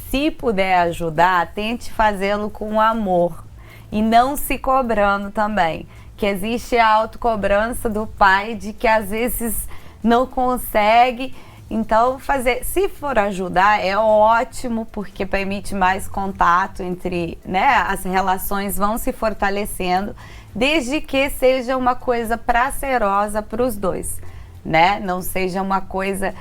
se puder ajudar, tente fazê-lo com amor e não se cobrando também. Que existe a autocobrança do pai de que às vezes não consegue. Então, se for ajudar, é ótimo, porque permite mais contato entre, né, as relações vão se fortalecendo, desde que seja uma coisa prazerosa para os dois, né? Não seja uma coisa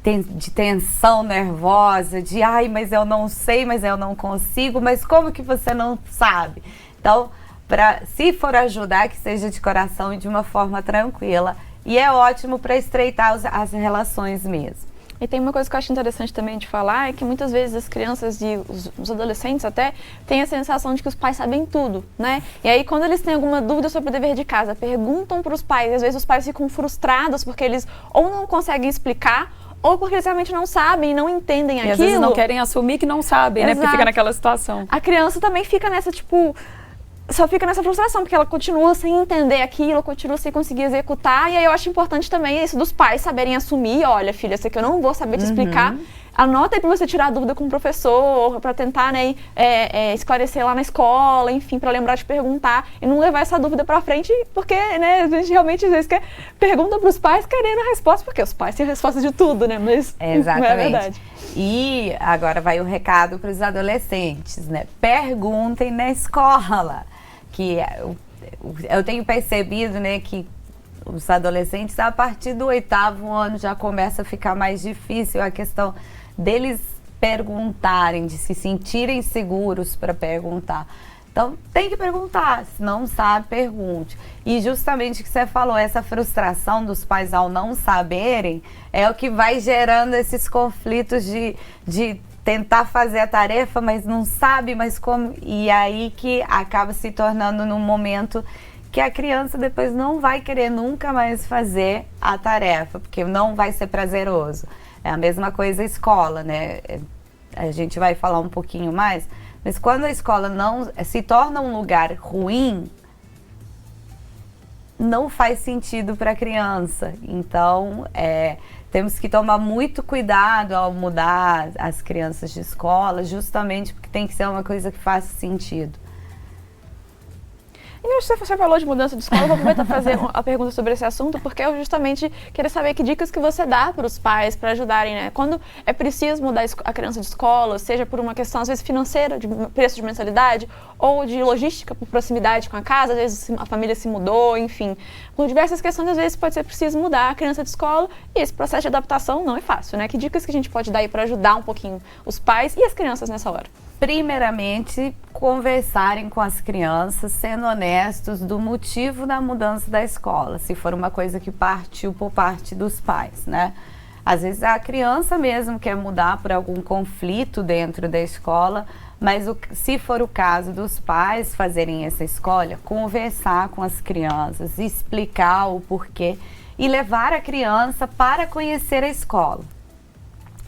de tensão nervosa, de ai, mas eu não sei, mas eu não consigo, mas como que você não sabe? Então, se for ajudar, que seja de coração e de uma forma tranquila. E é ótimo para estreitar as relações mesmo. E tem uma coisa que eu acho interessante também de falar, é que muitas vezes as crianças e os adolescentes até têm a sensação de que os pais sabem tudo, né? E aí quando eles têm alguma dúvida sobre o dever de casa, perguntam para os pais, e às vezes os pais ficam frustrados porque eles ou não conseguem explicar, ou porque eles realmente não sabem, não entendem aquilo. E às vezes não querem assumir que não sabem, né? Porque fica naquela situação. A criança também fica nessa, só fica nessa frustração, porque ela continua sem entender aquilo, continua sem conseguir executar, e aí eu acho importante também isso dos pais saberem assumir, olha filha, isso aqui eu não vou saber te explicar, anota aí pra você tirar a dúvida com o professor, pra tentar, né, esclarecer lá na escola, enfim, pra lembrar de perguntar, e não levar essa dúvida pra frente, porque, né, a gente realmente às vezes pergunta pros pais querendo a resposta, porque os pais têm a resposta de tudo, né, mas exatamente. Não é verdade. E agora vai o recado pros adolescentes, né, perguntem na escola. Que eu tenho percebido, né, que os adolescentes, a partir do 8º ano, já começa a ficar mais difícil a questão deles perguntarem, de se sentirem seguros para perguntar. Então, tem que perguntar, se não sabe, pergunte. E justamente o que você falou, essa frustração dos pais ao não saberem, é o que vai gerando esses conflitos de tentar fazer a tarefa, mas não sabe mais como, e aí que acaba se tornando num momento que a criança depois não vai querer nunca mais fazer a tarefa, porque não vai ser prazeroso. É a mesma coisa a escola, né? A gente vai falar um pouquinho mais, mas quando a escola não se torna um lugar ruim, não faz sentido para a criança. Então, temos que tomar muito cuidado ao mudar as crianças de escola, justamente porque tem que ser uma coisa que faça sentido. E você falou de mudança de escola, eu vou aproveitar para fazer a pergunta sobre esse assunto, porque eu justamente queria saber que dicas que você dá para os pais para ajudarem, né? Quando é preciso mudar a criança de escola, seja por uma questão, às vezes, financeira, de preço de mensalidade, ou de logística, por proximidade com a casa, às vezes a família se mudou, enfim. Por diversas questões, às vezes pode ser preciso mudar a criança de escola, e esse processo de adaptação não é fácil, né? Que dicas que a gente pode dar aí para ajudar um pouquinho os pais e as crianças nessa hora? Primeiramente, conversarem com as crianças, sendo honestos do motivo da mudança da escola, se for uma coisa que partiu por parte dos pais, né? Às vezes a criança mesmo quer mudar por algum conflito dentro da escola, mas se for o caso dos pais fazerem essa escolha, conversar com as crianças, explicar o porquê e levar a criança para conhecer a escola,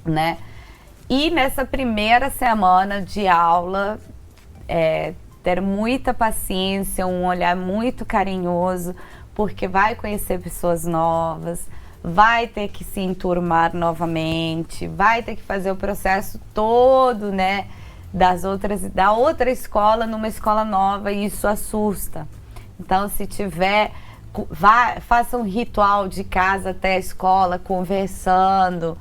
né? E nessa primeira semana de aula, ter muita paciência, um olhar muito carinhoso, porque vai conhecer pessoas novas, vai ter que se enturmar novamente, vai ter que fazer o processo todo, né, da outra escola numa escola nova, e isso assusta. Então, se tiver, faça um ritual de casa até a escola, conversando.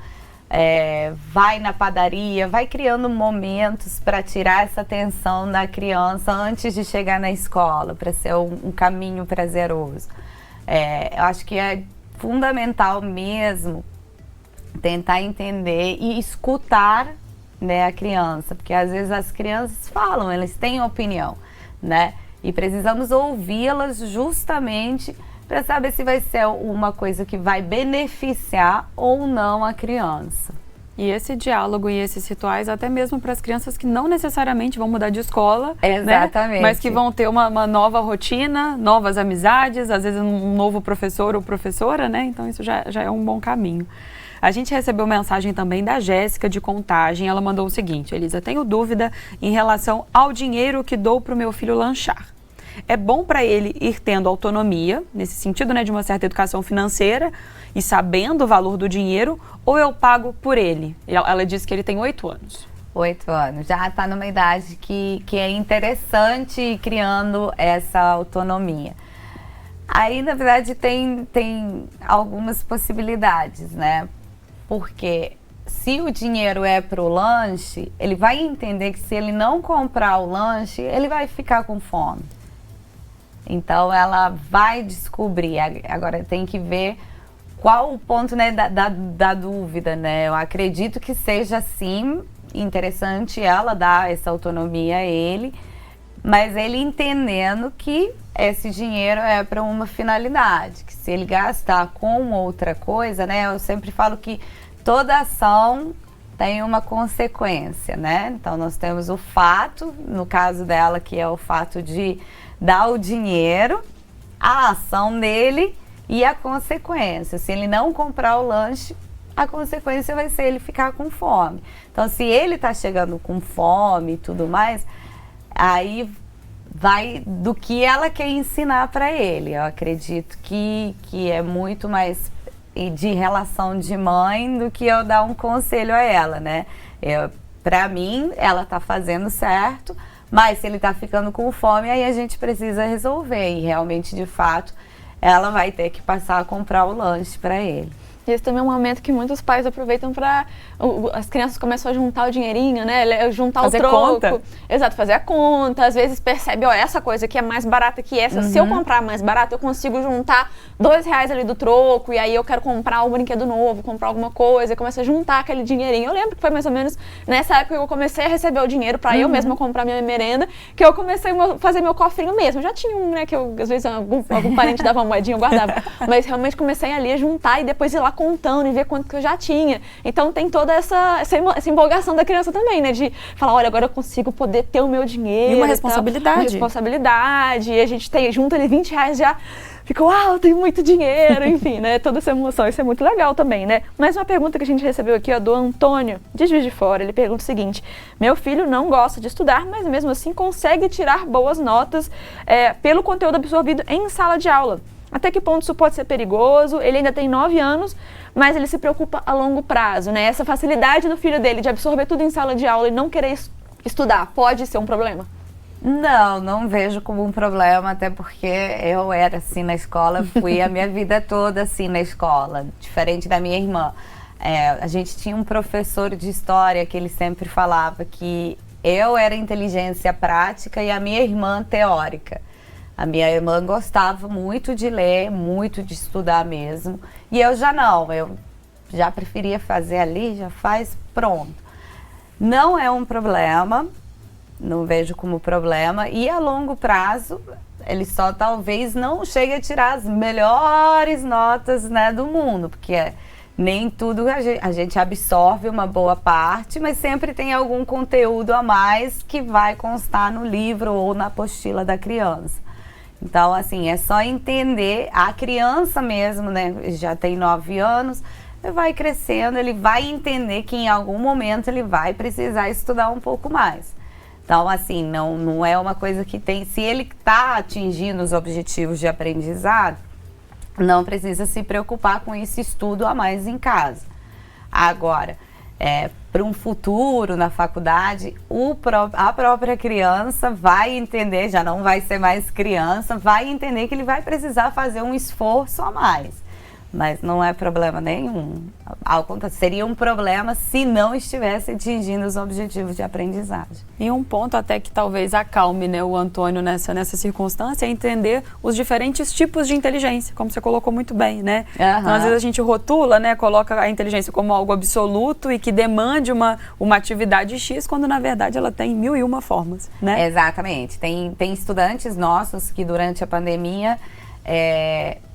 Vai na padaria, vai criando momentos para tirar essa tensão da criança antes de chegar na escola, para ser um caminho prazeroso. Eu acho que é fundamental mesmo tentar entender e escutar, né, a criança, porque às vezes as crianças falam, elas têm opinião, né? E precisamos ouvi-las justamente para saber se vai ser uma coisa que vai beneficiar ou não a criança. E esse diálogo e esses rituais, até mesmo para as crianças que não necessariamente vão mudar de escola, exatamente, né? Mas que vão ter uma nova rotina, novas amizades, às vezes um novo professor ou professora, né? Então isso já é um bom caminho. A gente recebeu mensagem também da Jéssica de Contagem. Ela mandou o seguinte: Elisa, tenho dúvida em relação ao dinheiro que dou para o meu filho lanchar. É bom para ele ir tendo autonomia, nesse sentido, né, de uma certa educação financeira e sabendo o valor do dinheiro, ou eu pago por ele? Ela disse que ele tem 8 anos. 8 anos, já está numa idade que é interessante ir criando essa autonomia. Aí, na verdade, tem algumas possibilidades, né? Porque se o dinheiro é para o lanche, ele vai entender que se ele não comprar o lanche, ele vai ficar com fome. Então, ela vai descobrir. Agora, tem que ver qual o ponto, né, da dúvida, né? Eu acredito que seja, sim, interessante ela dar essa autonomia a ele, mas ele entendendo que esse dinheiro é para uma finalidade, que se ele gastar com outra coisa, né? Eu sempre falo que toda ação tem uma consequência, né? Então, nós temos o fato, no caso dela, que é o fato de dar o dinheiro, a ação dele e a consequência. Se ele não comprar o lanche, a consequência vai ser ele ficar com fome. Então, se ele está chegando com fome e tudo mais, aí vai do que ela quer ensinar para ele. Eu acredito que é muito mais de relação de mãe do que eu dar um conselho a ela, né? Para mim, ela está fazendo certo, mas se ele está ficando com fome, aí a gente precisa resolver. E realmente, de fato, ela vai ter que passar a comprar o lanche para ele. Esse também é um momento que muitos pais aproveitam para... As crianças começam a juntar o dinheirinho, né? Juntar fazer o troco. Conta. Exato, fazer a conta. Às vezes percebe, ó, essa coisa aqui é mais barata que essa. Se eu comprar mais barato, eu consigo juntar R$2 ali do troco. E aí eu quero comprar um brinquedo novo, comprar alguma coisa. Começa a juntar aquele dinheirinho. Eu lembro que foi mais ou menos nessa época que eu comecei a receber o dinheiro para eu mesma comprar minha merenda, que eu comecei a fazer meu cofrinho mesmo. Eu já tinha um, né, que eu, às vezes algum parente dava uma moedinha, eu guardava. Mas realmente comecei ali a juntar e depois ir lá contando e ver quanto que eu já tinha. Então tem toda essa empolgação da criança também, né? De falar, olha, agora eu consigo poder ter o meu dinheiro. E uma responsabilidade. Uma responsabilidade. E a gente junta ali R$20 já, fica, uau, eu tenho muito dinheiro, enfim, né? Toda essa emoção, isso é muito legal também, né? Mais uma pergunta que a gente recebeu aqui, ó, do Antônio, de Juiz de Fora. Ele pergunta o seguinte: meu filho não gosta de estudar, mas mesmo assim consegue tirar boas notas pelo conteúdo absorvido em sala de aula. Até que ponto isso pode ser perigoso? Ele ainda tem 9 anos, mas ele se preocupa a longo prazo, né? Essa facilidade do filho dele de absorver tudo em sala de aula e não querer estudar, pode ser um problema? Não vejo como um problema, até porque eu era assim na escola, fui a minha vida toda assim na escola, diferente da minha irmã. A gente tinha um professor de história que ele sempre falava que eu era inteligência prática e a minha irmã teórica. A minha irmã gostava muito de ler, muito de estudar mesmo, e eu já não, eu já preferia fazer ali, já faz, pronto. Não é um problema. Não vejo como problema, e a longo prazo ele só talvez não chegue a tirar as melhores notas, né, do mundo, porque nem tudo a gente absorve uma boa parte, mas sempre tem algum conteúdo a mais que vai constar no livro ou na apostila da criança. Então, assim, é só entender a criança mesmo, né, já tem 9 anos, vai crescendo, ele vai entender que em algum momento ele vai precisar estudar um pouco mais. Então, assim, não é uma coisa que tem... Se ele está atingindo os objetivos de aprendizado, não precisa se preocupar com esse estudo a mais em casa. Agora, para um futuro na faculdade, a própria criança vai entender, já não vai ser mais criança, vai entender que ele vai precisar fazer um esforço a mais. Mas não é problema nenhum. Ao contrário, seria um problema se não estivesse atingindo os objetivos de aprendizagem. E um ponto até que talvez acalme, né, o Antônio nessa circunstância é entender os diferentes tipos de inteligência, como você colocou muito bem, né? Então, às vezes a gente rotula, né, coloca a inteligência como algo absoluto e que demande uma atividade X, quando na verdade ela tem 1001 formas, né? Exatamente. Tem estudantes nossos que durante a pandemia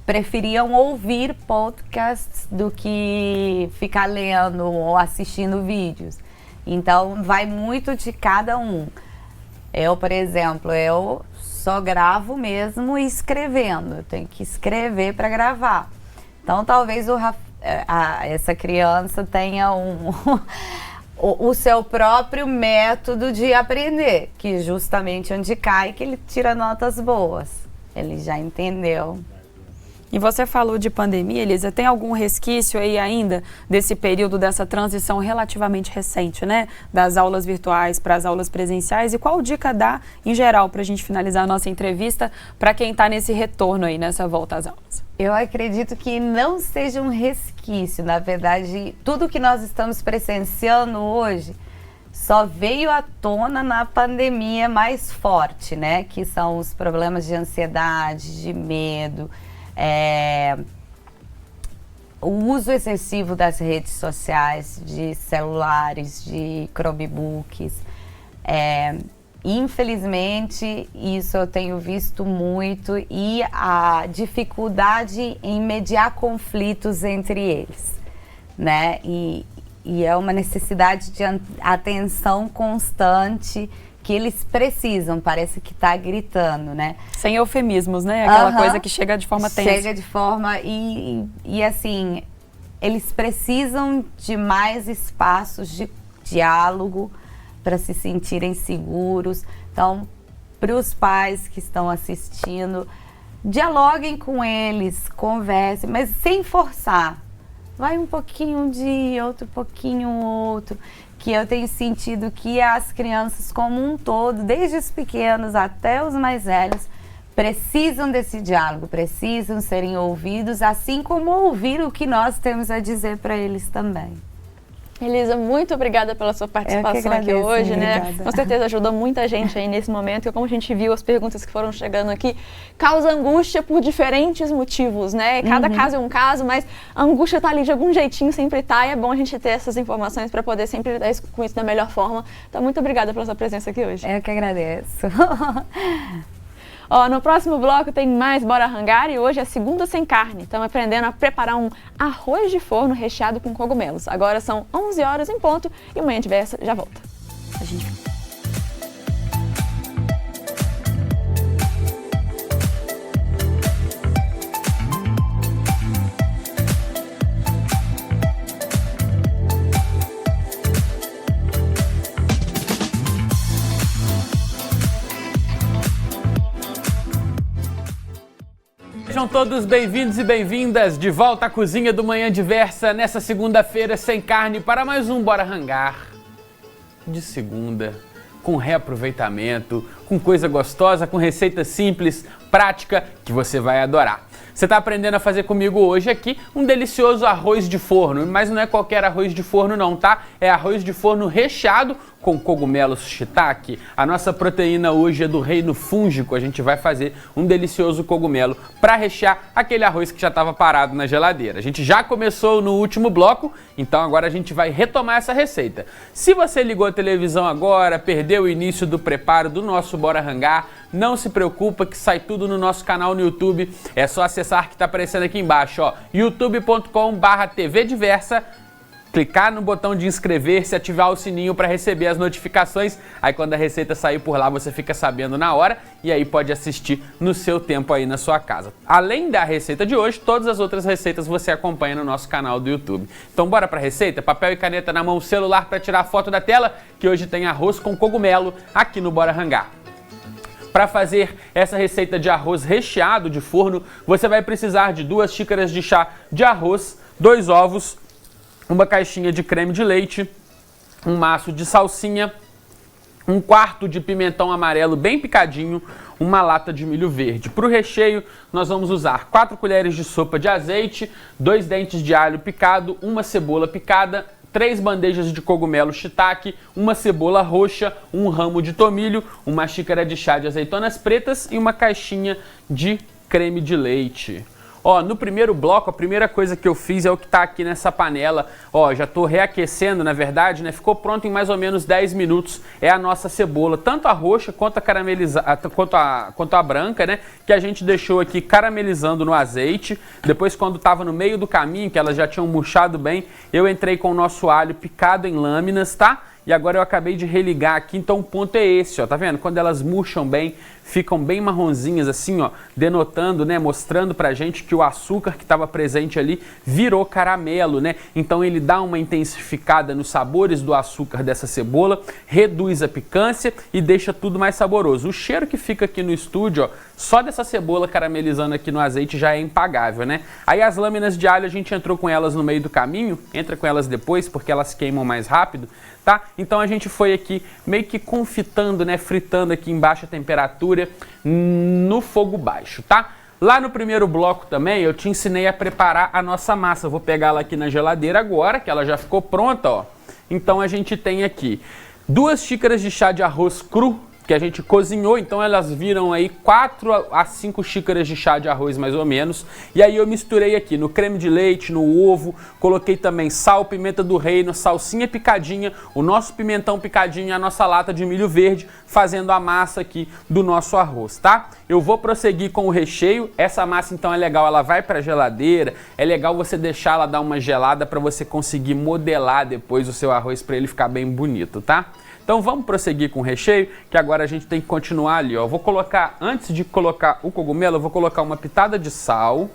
preferiam ouvir podcasts do que ficar lendo ou assistindo vídeos. Então, vai muito de cada um. Eu, por exemplo, eu só gravo mesmo escrevendo. Eu tenho que escrever para gravar. Então, talvez essa criança tenha o seu próprio método de aprender, que justamente onde cai que ele tira notas boas. Ele já entendeu. E você falou de pandemia, Elisa, tem algum resquício aí ainda desse período, dessa transição relativamente recente, né? Das aulas virtuais para as aulas presenciais, e qual dica dá, em geral, para a gente finalizar a nossa entrevista, para quem está nesse retorno aí, nessa volta às aulas? Eu acredito que não seja um resquício, na verdade, tudo que nós estamos presenciando hoje só veio à tona na pandemia mais forte, né? Que são os problemas de ansiedade, de medo, o uso excessivo das redes sociais, de celulares, de Chromebooks. Infelizmente, isso eu tenho visto muito, e a dificuldade em mediar conflitos entre eles, né? E é uma necessidade de atenção constante que eles precisam, parece que está gritando, né? Sem eufemismos, né? Aquela coisa que chega de forma tensa. Chega de forma e assim, eles precisam de mais espaços de diálogo para se sentirem seguros. Então, para os pais que estão assistindo, dialoguem com eles, conversem, mas sem forçar. Vai um pouquinho um dia, outro pouquinho outro, que eu tenho sentido que as crianças como um todo, desde os pequenos até os mais velhos, precisam desse diálogo, precisam serem ouvidos, assim como ouvir o que nós temos a dizer para eles também. Elisa, muito obrigada pela sua participação aqui hoje, né? Obrigada. Com certeza ajudou muita gente aí nesse momento, e como a gente viu, as perguntas que foram chegando aqui causa angústia por diferentes motivos, né? Cada caso é um caso, mas a angústia tá ali de algum jeitinho, sempre tá, e é bom a gente ter essas informações para poder sempre lidar com isso da melhor forma. Então, muito obrigada pela sua presença aqui hoje. Eu que agradeço. No próximo bloco tem mais Bora Rangar, e hoje é segunda sem carne. Estamos aprendendo a preparar um arroz de forno recheado com cogumelos. Agora são 11 horas em ponto e Manhã Diversa já volta. A gente... Sejam todos bem-vindos e bem-vindas de volta à cozinha do Manhã Diversa nessa segunda-feira sem carne para mais um Bora Rangar de segunda, com reaproveitamento, com coisa gostosa, com receita simples, prática, que você vai adorar. Você está aprendendo a fazer comigo hoje aqui um delicioso arroz de forno, mas não é qualquer arroz de forno não, tá? É arroz de forno recheado com cogumelos shiitake. A nossa proteína hoje é do reino fúngico, a gente vai fazer um delicioso cogumelo para rechear aquele arroz que já estava parado na geladeira. A gente já começou no último bloco, então agora a gente vai retomar essa receita. Se você ligou a televisão agora, perdeu o início do preparo do nosso Bora Hangar, não se preocupa que sai tudo no nosso canal no YouTube, é só acessar que está aparecendo aqui embaixo, ó, youtube.com/TV Diversa, clicar no botão de inscrever-se, ativar o sininho para receber as notificações, aí quando a receita sair por lá você fica sabendo na hora e aí pode assistir no seu tempo aí na sua casa. Além da receita de hoje, todas as outras receitas você acompanha no nosso canal do YouTube. Então bora para a receita? Papel e caneta na mão, celular para tirar a foto da tela, que hoje tem arroz com cogumelo aqui no Bora Hangar. Para fazer essa receita de arroz recheado de forno, você vai precisar de 2 xícaras de chá de arroz, 2 ovos, uma caixinha de creme de leite, um maço de salsinha, 1/4 de pimentão amarelo bem picadinho, uma lata de milho verde. Para o recheio, nós vamos usar 4 colheres de sopa de azeite, 2 dentes de alho picado, uma cebola picada, 3 bandejas de cogumelo shiitake, uma cebola roxa, um ramo de tomilho, uma xícara de chá de azeitonas pretas e uma caixinha de creme de leite. Ó, no primeiro bloco, a primeira coisa que eu fiz é o que tá aqui nessa panela. Ó, já tô reaquecendo, na verdade, né? Ficou pronto em mais ou menos 10 minutos. É a nossa cebola, tanto a roxa quanto a caramelizada, quanto a branca, né? Que a gente deixou aqui caramelizando no azeite. Depois, quando tava no meio do caminho, que elas já tinham murchado bem, eu entrei com o nosso alho picado em lâminas, tá? E agora eu acabei de religar aqui, então o ponto é esse, ó, tá vendo? Quando elas murcham bem, ficam bem marronzinhas assim, ó, denotando, né, mostrando pra gente que o açúcar que estava presente ali virou caramelo, né? Então ele dá uma intensificada nos sabores do açúcar dessa cebola, reduz a picância e deixa tudo mais saboroso. O cheiro que fica aqui no estúdio, ó, só dessa cebola caramelizando aqui no azeite já é impagável, né? Aí as lâminas de alho a gente entrou com elas no meio do caminho, entra com elas depois porque elas queimam mais rápido, tá? Então a gente foi aqui meio que confitando, né, fritando aqui em baixa temperatura no fogo baixo, tá? Lá no primeiro bloco também eu te ensinei a preparar a nossa massa. Eu vou pegar ela aqui na geladeira agora, que ela já ficou pronta, ó. Então a gente tem aqui 2 xícaras de chá de arroz cru, que a gente cozinhou, então elas viram aí 4 a 5 xícaras de chá de arroz mais ou menos. E aí eu misturei aqui no creme de leite, no ovo, coloquei também sal, pimenta do reino, salsinha picadinha, o nosso pimentão picadinho e a nossa lata de milho verde, fazendo a massa aqui do nosso arroz, tá? Eu vou prosseguir com o recheio. Essa massa então é legal, ela vai para a geladeira, é legal você deixar ela dar uma gelada para você conseguir modelar depois o seu arroz para ele ficar bem bonito, tá? Então vamos prosseguir com o recheio, que agora a gente tem que continuar ali, ó. Eu vou colocar, antes de colocar o cogumelo, eu vou colocar uma pitada de sal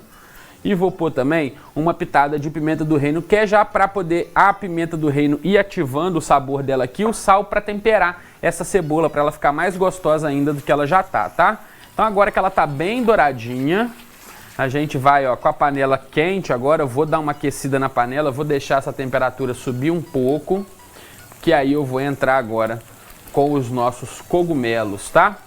e vou pôr também uma pitada de pimenta do reino, que é já para poder a pimenta do reino ir ativando o sabor dela aqui, o sal para temperar essa cebola, para ela ficar mais gostosa ainda do que ela já tá? Então agora que ela tá bem douradinha, a gente vai, ó, com a panela quente agora, eu vou dar uma aquecida na panela, vou deixar essa temperatura subir um pouco, que aí eu vou entrar agora com os nossos cogumelos, tá?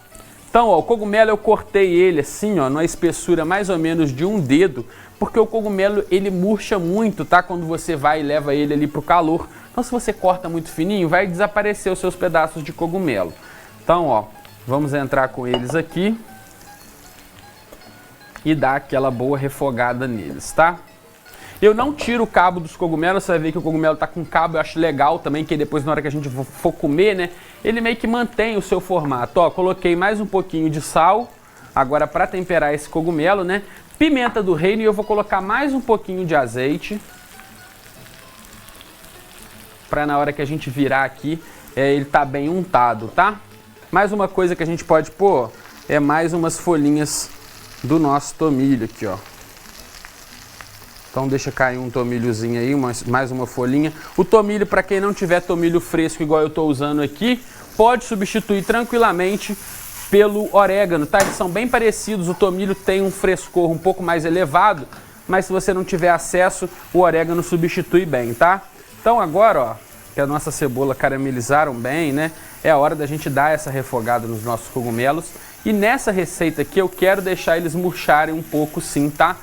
Então, ó, o cogumelo eu cortei ele assim, ó, numa espessura mais ou menos de 1 dedo, porque o cogumelo ele murcha muito, tá? Quando você vai e leva ele ali pro calor. Então, se você corta muito fininho, vai desaparecer os seus pedaços de cogumelo. Então, ó, vamos entrar com eles aqui e dar aquela boa refogada neles, tá? Eu não tiro o cabo dos cogumelos, você vai ver que o cogumelo tá com cabo, eu acho legal também, que depois na hora que a gente for comer, né, ele meio que mantém o seu formato. Ó, coloquei mais um pouquinho de sal, agora para temperar esse cogumelo, né, pimenta do reino, e eu vou colocar mais um pouquinho de azeite, para na hora que a gente virar aqui, ele tá bem untado, tá? Mais uma coisa que a gente pode pôr, é mais umas folhinhas do nosso tomilho aqui, ó. Então deixa cair um tomilhozinho aí, mais uma folhinha. O tomilho, para quem não tiver tomilho fresco igual eu estou usando aqui, pode substituir tranquilamente pelo orégano, tá? Eles são bem parecidos, o tomilho tem um frescor um pouco mais elevado, mas se você não tiver acesso, o orégano substitui bem, tá? Então agora, ó, que a nossa cebola caramelizaram bem, né? é a hora da gente dar essa refogada nos nossos cogumelos. E nessa receita aqui eu quero deixar eles murcharem um pouco sim, tá?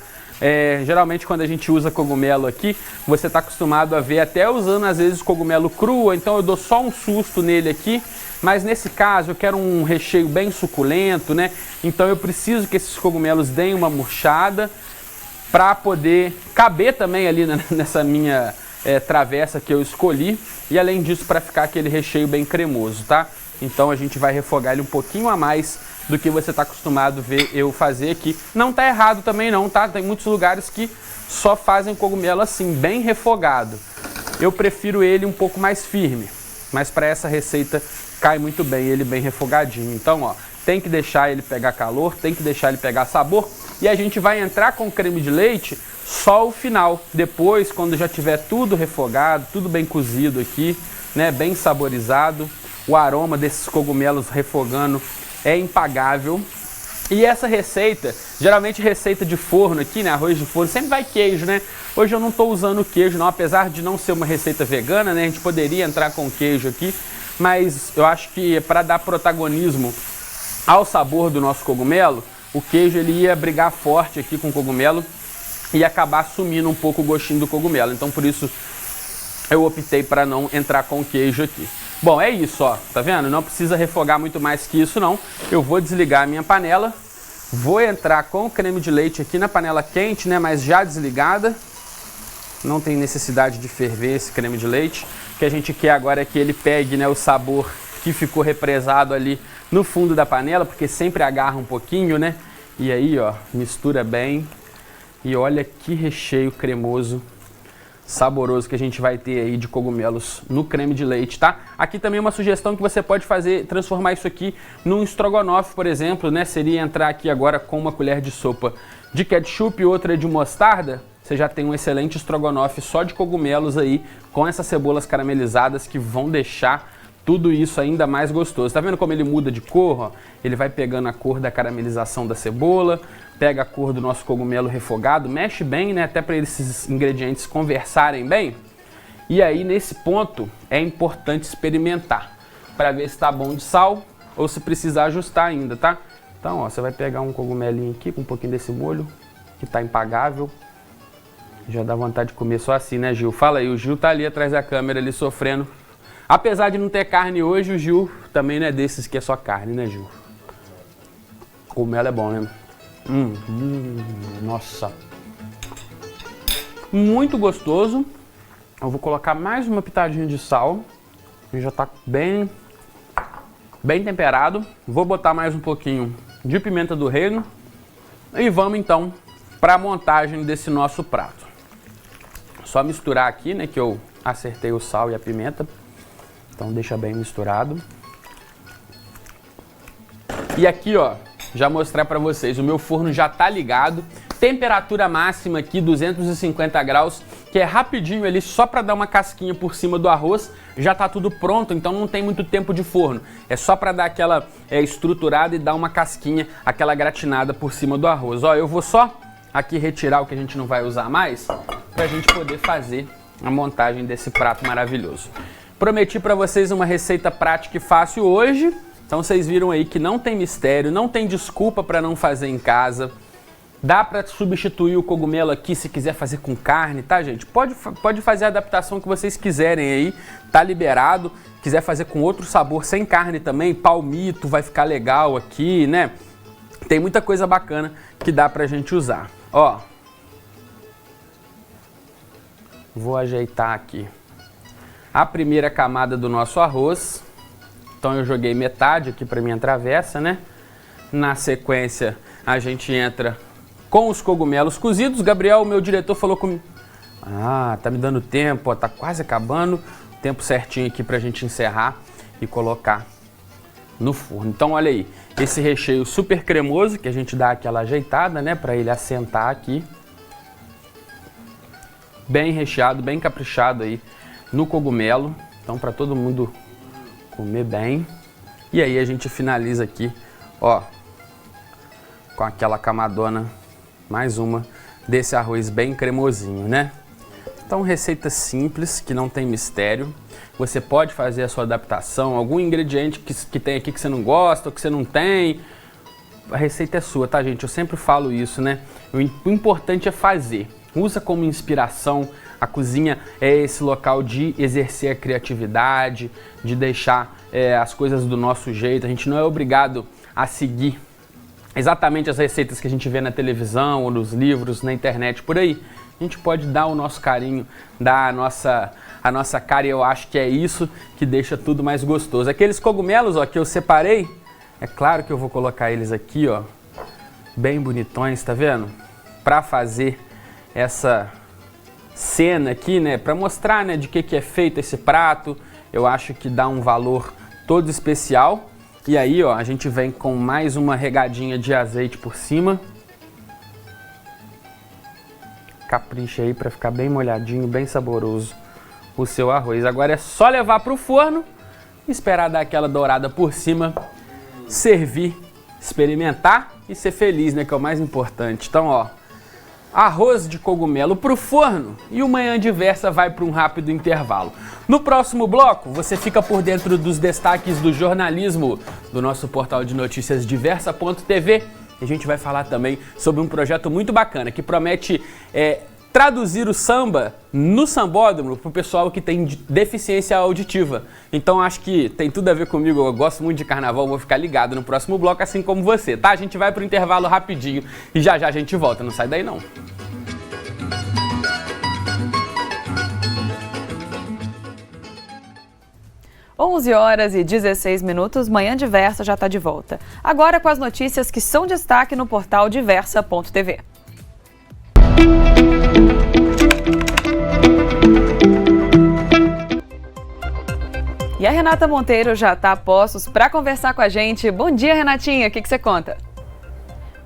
Geralmente quando a gente usa cogumelo aqui, você está acostumado a ver até usando às vezes cogumelo cru, então eu dou só um susto nele aqui, mas nesse caso eu quero um recheio bem suculento, né? Então eu preciso que esses cogumelos deem uma murchada para poder caber também ali nessa minha travessa que eu escolhi, e além disso para ficar aquele recheio bem cremoso, tá? Então a gente vai refogar ele um pouquinho a mais do que você está acostumado a ver eu fazer aqui. Não tá errado também não, tá? Tem muitos lugares que só fazem cogumelo assim, bem refogado. Eu prefiro ele um pouco mais firme, mas para essa receita cai muito bem ele bem refogadinho. Então, ó, tem que deixar ele pegar calor, tem que deixar ele pegar sabor, e a gente vai entrar com creme de leite só o final. Depois, quando já tiver tudo refogado, tudo bem cozido aqui, né, bem saborizado, o aroma desses cogumelos refogando é impagável. E essa receita, geralmente receita de forno aqui, né, arroz de forno, sempre vai queijo, né? Hoje eu não estou usando queijo não, apesar de não ser uma receita vegana, né, a gente poderia entrar com queijo aqui, mas eu acho que para dar protagonismo ao sabor do nosso cogumelo, o queijo ele ia brigar forte aqui com o cogumelo e acabar sumindo um pouco o gostinho do cogumelo. Então por isso eu optei para não entrar com queijo aqui. Bom, é isso, ó, tá vendo? Não precisa refogar muito mais que isso não. Eu vou desligar a minha panela, vou entrar com o creme de leite aqui na panela quente, né, mas já desligada. Não tem necessidade de ferver esse creme de leite. O que a gente quer agora é que ele pegue, né, o sabor que ficou represado ali no fundo da panela, porque sempre agarra um pouquinho, né? E aí, ó, mistura bem. E olha que recheio cremoso, saboroso que a gente vai ter aí de cogumelos no creme de leite, tá? Aqui também uma sugestão que você pode fazer, transformar isso aqui num estrogonofe, por exemplo, né? Seria entrar aqui agora com uma colher de sopa de ketchup e outra de mostarda. Você já tem um excelente estrogonofe só de cogumelos aí, com essas cebolas caramelizadas que vão deixar tudo isso ainda mais gostoso. Tá vendo como ele muda de cor? Ó? Ele vai pegando a cor da caramelização da cebola, pega a cor do nosso cogumelo refogado, mexe bem, né? Até para esses ingredientes conversarem bem. E aí, nesse ponto, é importante experimentar para ver se tá bom de sal ou se precisar ajustar ainda, tá? Então, ó, você vai pegar um cogumelinho aqui com um pouquinho desse molho, que tá impagável. Já dá vontade de comer só assim, né, Gil? Fala aí, o Gil tá ali atrás da câmera, ali sofrendo. Apesar de não ter carne hoje, o Gil também não é desses que é só carne, né, Gil? O cogumelo é bom, né? Nossa. Muito gostoso. Eu vou colocar mais uma pitadinha de sal. Já tá bem temperado. Vou botar mais um pouquinho de pimenta do reino. E vamos então para a montagem desse nosso prato. Só misturar aqui, né, que eu acertei o sal e a pimenta. Então deixa bem misturado. E aqui, ó, já mostrar para vocês, o meu forno já tá ligado. Temperatura máxima aqui, 250 graus, que é rapidinho ali, só para dar uma casquinha por cima do arroz. Já tá tudo pronto, então não tem muito tempo de forno. É só para dar aquela estruturada e dar uma casquinha, aquela gratinada por cima do arroz. Ó, eu vou só aqui retirar o que a gente não vai usar mais, pra gente poder fazer a montagem desse prato maravilhoso. Prometi para vocês uma receita prática e fácil hoje, então vocês viram aí que não tem mistério, não tem desculpa para não fazer em casa. Dá para substituir o cogumelo aqui se quiser fazer com carne, tá, gente? Pode fazer a adaptação que vocês quiserem aí, tá liberado. Quiser fazer com outro sabor, sem carne também, palmito vai ficar legal aqui, né? Tem muita coisa bacana que dá pra gente usar. Ó, vou ajeitar aqui a primeira camada do nosso arroz. Então eu joguei metade aqui para minha travessa, né? Na sequência a gente entra com os cogumelos cozidos. Gabriel, meu diretor, falou comigo: ah, tá me dando tempo, ó, tá quase acabando. Tempo certinho aqui pra gente encerrar e colocar no forno. Então olha aí, esse recheio super cremoso que a gente dá aquela ajeitada, né? Pra ele assentar aqui. Bem recheado, bem caprichado aí no cogumelo, então para todo mundo comer bem. E aí a gente finaliza aqui, ó, com aquela camadona, mais uma desse arroz bem cremosinho, né? Então, receita simples, que não tem mistério. Você pode fazer a sua adaptação, algum ingrediente que tem aqui que você não gosta ou que você não tem. A receita é sua, tá, gente? Eu sempre falo isso, né? O importante é fazer. Usa como inspiração. A cozinha é esse local de exercer a criatividade, de deixar as coisas do nosso jeito. A gente não é obrigado a seguir exatamente as receitas que a gente vê na televisão ou nos livros, na internet, por aí. A gente pode dar o nosso carinho, dar a nossa cara, e eu acho que é isso que deixa tudo mais gostoso. Aqueles cogumelos, ó, que eu separei, é claro que eu vou colocar eles aqui, ó, bem bonitões, tá vendo? Para fazer essa cena aqui, né, para mostrar, né, de que é feito esse prato. Eu acho que dá um valor todo especial. E aí, ó, a gente vem com mais uma regadinha de azeite por cima. Capricha aí para ficar bem molhadinho, bem saboroso o seu arroz. Agora é só levar para o forno, esperar dar aquela dourada por cima, servir, experimentar e ser feliz, né, que é o mais importante. Então, ó, arroz de cogumelo para o forno e o Manhã Diversa vai para um rápido intervalo. No próximo bloco, você fica por dentro dos destaques do jornalismo do nosso portal de notícias Diversa.tv. A gente vai falar também sobre um projeto muito bacana que promete traduzir o samba no sambódromo para o pessoal que tem deficiência auditiva. Então acho que tem tudo a ver comigo, eu gosto muito de carnaval, vou ficar ligado no próximo bloco, assim como você, tá? A gente vai para o intervalo rapidinho e já já a gente volta, não sai daí não. Onze horas e 16 minutos, Manhã Diversa já está de volta. Agora com as notícias que são destaque no portal Diversa.tv. E a Renata Monteiro já está a postos para conversar com a gente. Bom dia, Renatinha, o que você conta?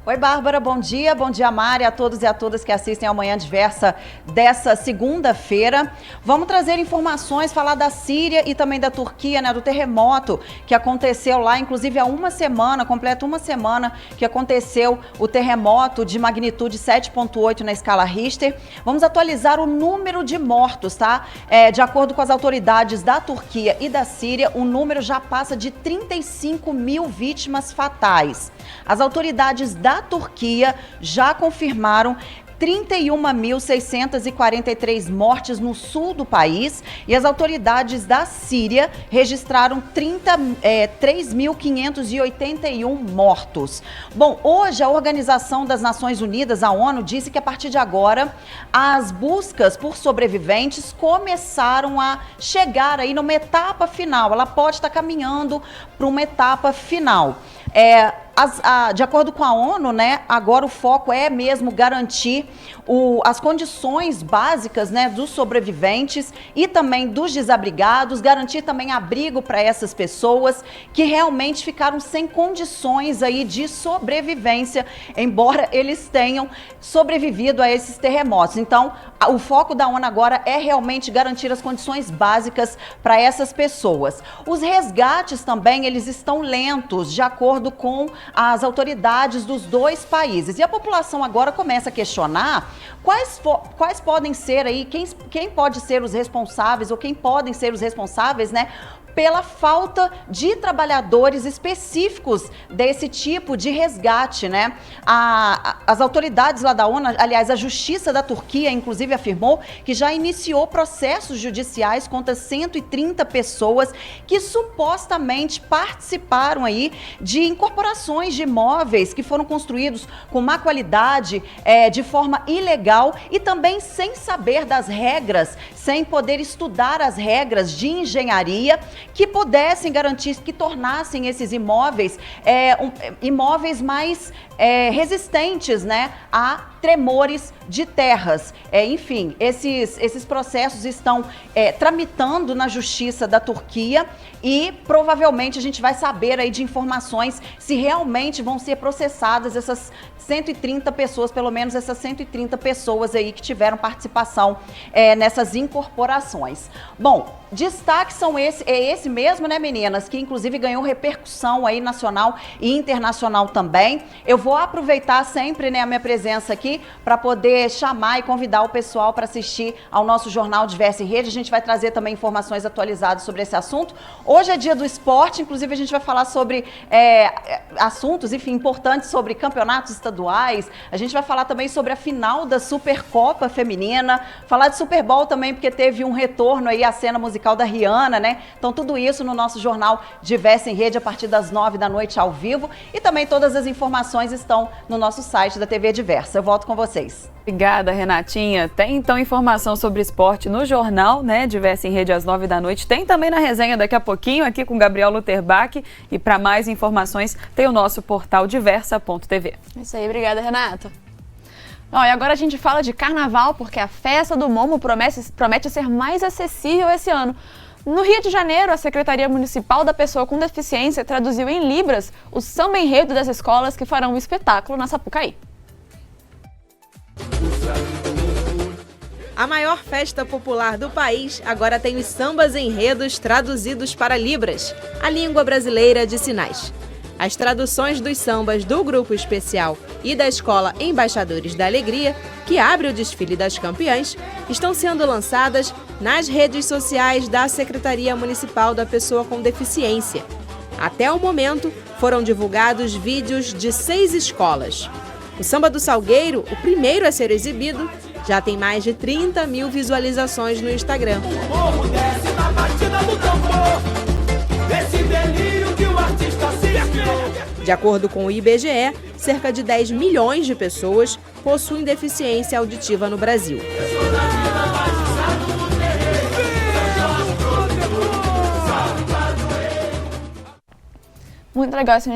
Oi, Bárbara, bom dia, Mari, a todos e a todas que assistem ao Manhã Diversa dessa segunda-feira. Vamos trazer informações, falar da Síria e também da Turquia, né, do terremoto que aconteceu lá, inclusive há uma semana, completa uma semana que aconteceu o terremoto de magnitude 7,8 na escala Richter. Vamos atualizar o número de mortos, tá? De acordo com as autoridades da Turquia e da Síria, o número já passa de 35 mil vítimas fatais. As autoridades da Turquia já confirmaram 31.643 mortes no sul do país e as autoridades da Síria registraram 3.581 mortos. Bom, hoje a Organização das Nações Unidas, a ONU, disse que a partir de agora as buscas por sobreviventes começaram a chegar aí numa etapa final. Ela pode estar caminhando para uma etapa final. De acordo com a ONU, né, agora o foco é mesmo garantir as condições básicas, né, dos sobreviventes e também dos desabrigados, garantir também abrigo para essas pessoas que realmente ficaram sem condições aí de sobrevivência, embora eles tenham sobrevivido a esses terremotos. Então, o foco da ONU agora é realmente garantir as condições básicas para essas pessoas. Os resgates também, eles estão lentos, de acordo com as autoridades dos dois países. E a população agora começa a questionar quais podem ser aí, quem pode ser os responsáveis ou quem podem ser os responsáveis, né, pela falta de trabalhadores específicos desse tipo de resgate, né? As autoridades lá da ONU, aliás, a Justiça da Turquia, inclusive, afirmou que já iniciou processos judiciais contra 130 pessoas que supostamente participaram aí de incorporações de imóveis que foram construídos com má qualidade, de forma ilegal e também sem saber das regras, sem poder estudar as regras de engenharia que pudessem garantir, que tornassem esses imóveis imóveis mais resistentes, né, a tremores de terras. Enfim, esses processos estão tramitando na Justiça da Turquia e provavelmente a gente vai saber aí de informações se realmente vão ser processadas essas 130 pessoas, pelo menos essas 130 pessoas aí que tiveram participação nessas incorporações corporações. Bom, destaques são esse mesmo, né, meninas, que inclusive ganhou repercussão aí nacional e internacional também. Eu vou aproveitar sempre, né, a minha presença aqui para poder chamar e convidar o pessoal para assistir ao nosso jornal Diversa em Rede. A gente vai trazer também informações atualizadas sobre esse assunto. Hoje é dia do esporte, inclusive a gente vai falar sobre assuntos, enfim, importantes sobre campeonatos estaduais. A gente vai falar também sobre a final da Supercopa Feminina, falar de Super Bowl também, porque teve um retorno aí à cena musical da Rihanna, né? Então tudo isso no nosso jornal Diversa em Rede a partir das 9 da noite ao vivo, e também todas as informações estão no nosso site da TV Diversa. Eu volto com vocês. Obrigada, Renatinha. Tem então informação sobre esporte no jornal, né? Diversa em Rede às 9 da noite. Tem também na resenha daqui a pouquinho, aqui com Gabriel Luterbach. E para mais informações, tem o nosso portal diversa.tv. Isso aí, obrigada, Renata. E agora a gente fala de carnaval, porque a festa do Momo promete ser mais acessível esse ano. No Rio de Janeiro, a Secretaria Municipal da Pessoa com Deficiência traduziu em Libras o samba enredo das escolas que farão um espetáculo na Sapucaí. A maior festa popular do país agora tem os sambas enredos traduzidos para Libras, a língua brasileira de sinais. As traduções dos sambas do Grupo Especial e da Escola Embaixadores da Alegria, que abre o desfile das campeãs, estão sendo lançadas nas redes sociais da Secretaria Municipal da Pessoa com Deficiência. Até o momento, foram divulgados vídeos de 6 escolas. O Samba do Salgueiro, o primeiro a ser exibido, já tem mais de 30 mil visualizações no Instagram. De acordo com o IBGE, cerca de 10 milhões de pessoas possuem deficiência auditiva no Brasil. Muito legal essa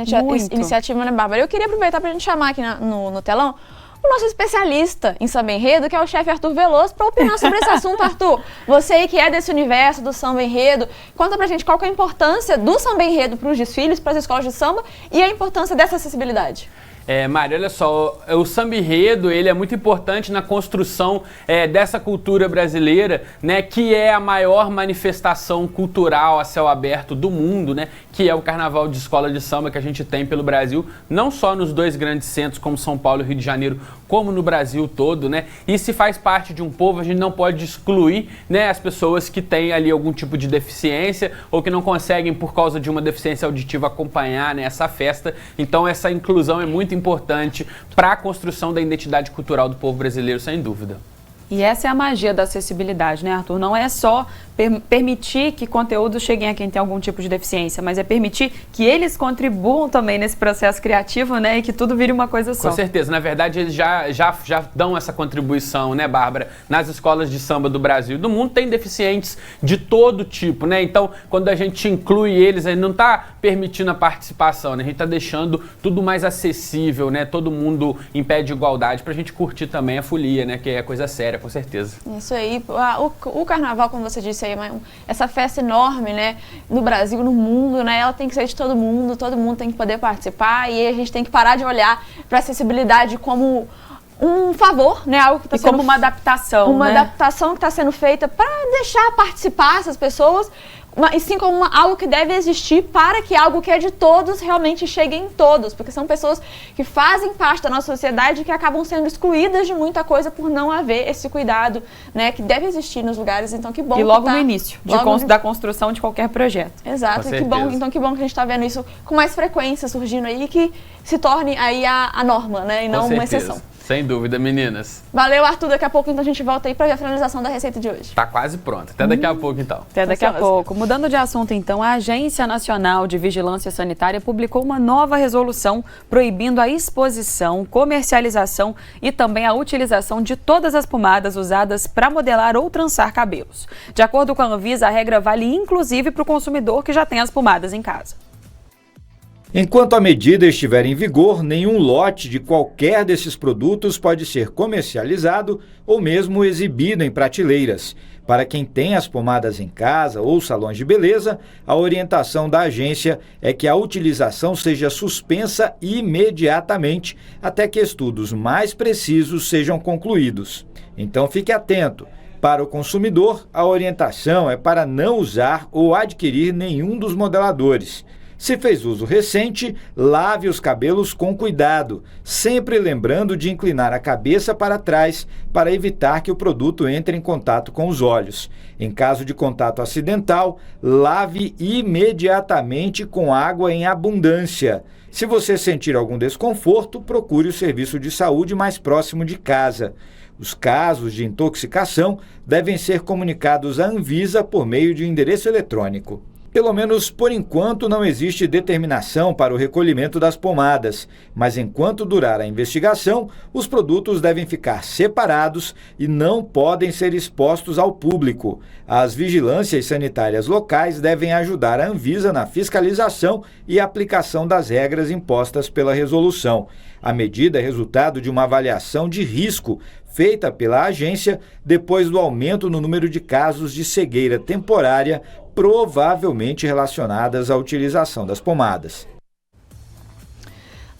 iniciativa, né, Bárbara? Eu queria aproveitar para a gente chamar aqui no telão o nosso especialista em samba enredo, que é o chefe Arthur Veloso, para opinar sobre esse assunto. Arthur, você aí que é desse universo do samba enredo, conta pra gente qual que é a importância do samba enredo para os desfiles, para as escolas de samba e a importância dessa acessibilidade. Mário, olha só, o samba enredo, ele é muito importante na construção dessa cultura brasileira, né, que é a maior manifestação cultural a céu aberto do mundo, né, que é o carnaval de escola de samba que a gente tem pelo Brasil, não só nos 2 grandes centros como São Paulo e Rio de Janeiro, como no Brasil todo, né, e se faz parte de um povo, a gente não pode excluir, né, as pessoas que têm ali algum tipo de deficiência ou que não conseguem, por causa de uma deficiência auditiva, acompanhar, né, essa festa. Então essa inclusão é muito importante para a construção da identidade cultural do povo brasileiro, sem dúvida. E essa é a magia da acessibilidade, né, Arthur? Não é só permitir que conteúdos cheguem a quem tem algum tipo de deficiência, mas é permitir que eles contribuam também nesse processo criativo, né, e que tudo vire uma coisa só. Com certeza. Na verdade, eles já dão essa contribuição, né, Bárbara? Nas escolas de samba do Brasil e do mundo tem deficientes de todo tipo, né? Então, quando a gente inclui eles, a gente não está permitindo a participação, né? A gente está deixando tudo mais acessível, né? Todo mundo em pé de igualdade para a gente curtir também a folia, né? Que é coisa séria, com certeza. Isso aí. O carnaval, como você disse aí, essa festa enorme, né, no Brasil, no mundo, né, ela tem que ser de todo mundo tem que poder participar, e a gente tem que parar de olhar para a acessibilidade como um favor, né, algo que está sendo como uma adaptação, uma adaptação que está sendo feita para deixar participar essas pessoas, e sim como algo que deve existir para que algo que é de todos realmente chegue em todos, porque são pessoas que fazem parte da nossa sociedade e que acabam sendo excluídas de muita coisa por não haver esse cuidado, né, que deve existir nos lugares. Então que bom. E logo no início da construção de qualquer projeto. Exato. Que bom. Então que bom que a gente está vendo isso com mais frequência surgindo aí, que se torne aí a norma, né, e não uma exceção. Sem dúvida, meninas. Valeu, Arthur. Daqui a pouco então a gente volta aí para ver a finalização da receita de hoje. Tá quase pronta. Até daqui a pouco, então. Até daqui a pouco. Mudando de assunto, então, a Agência Nacional de Vigilância Sanitária publicou uma nova resolução proibindo a exposição, comercialização e também a utilização de todas as pomadas usadas para modelar ou trançar cabelos. De acordo com a Anvisa, a regra vale inclusive para o consumidor que já tem as pomadas em casa. Enquanto a medida estiver em vigor, nenhum lote de qualquer desses produtos pode ser comercializado ou mesmo exibido em prateleiras. Para quem tem as pomadas em casa ou salões de beleza, a orientação da agência é que a utilização seja suspensa imediatamente até que estudos mais precisos sejam concluídos. Então fique atento. Para o consumidor, a orientação é para não usar ou adquirir nenhum dos modeladores. Se fez uso recente, lave os cabelos com cuidado, sempre lembrando de inclinar a cabeça para trás para evitar que o produto entre em contato com os olhos. Em caso de contato acidental, lave imediatamente com água em abundância. Se você sentir algum desconforto, procure o serviço de saúde mais próximo de casa. Os casos de intoxicação devem ser comunicados à Anvisa por meio de um endereço eletrônico. Pelo menos por enquanto não existe determinação para o recolhimento das pomadas, mas enquanto durar a investigação, os produtos devem ficar separados e não podem ser expostos ao público. As vigilâncias sanitárias locais devem ajudar a Anvisa na fiscalização e aplicação das regras impostas pela resolução. A medida é resultado de uma avaliação de risco feita pela agência depois do aumento no número de casos de cegueira temporária, provavelmente relacionadas à utilização das pomadas.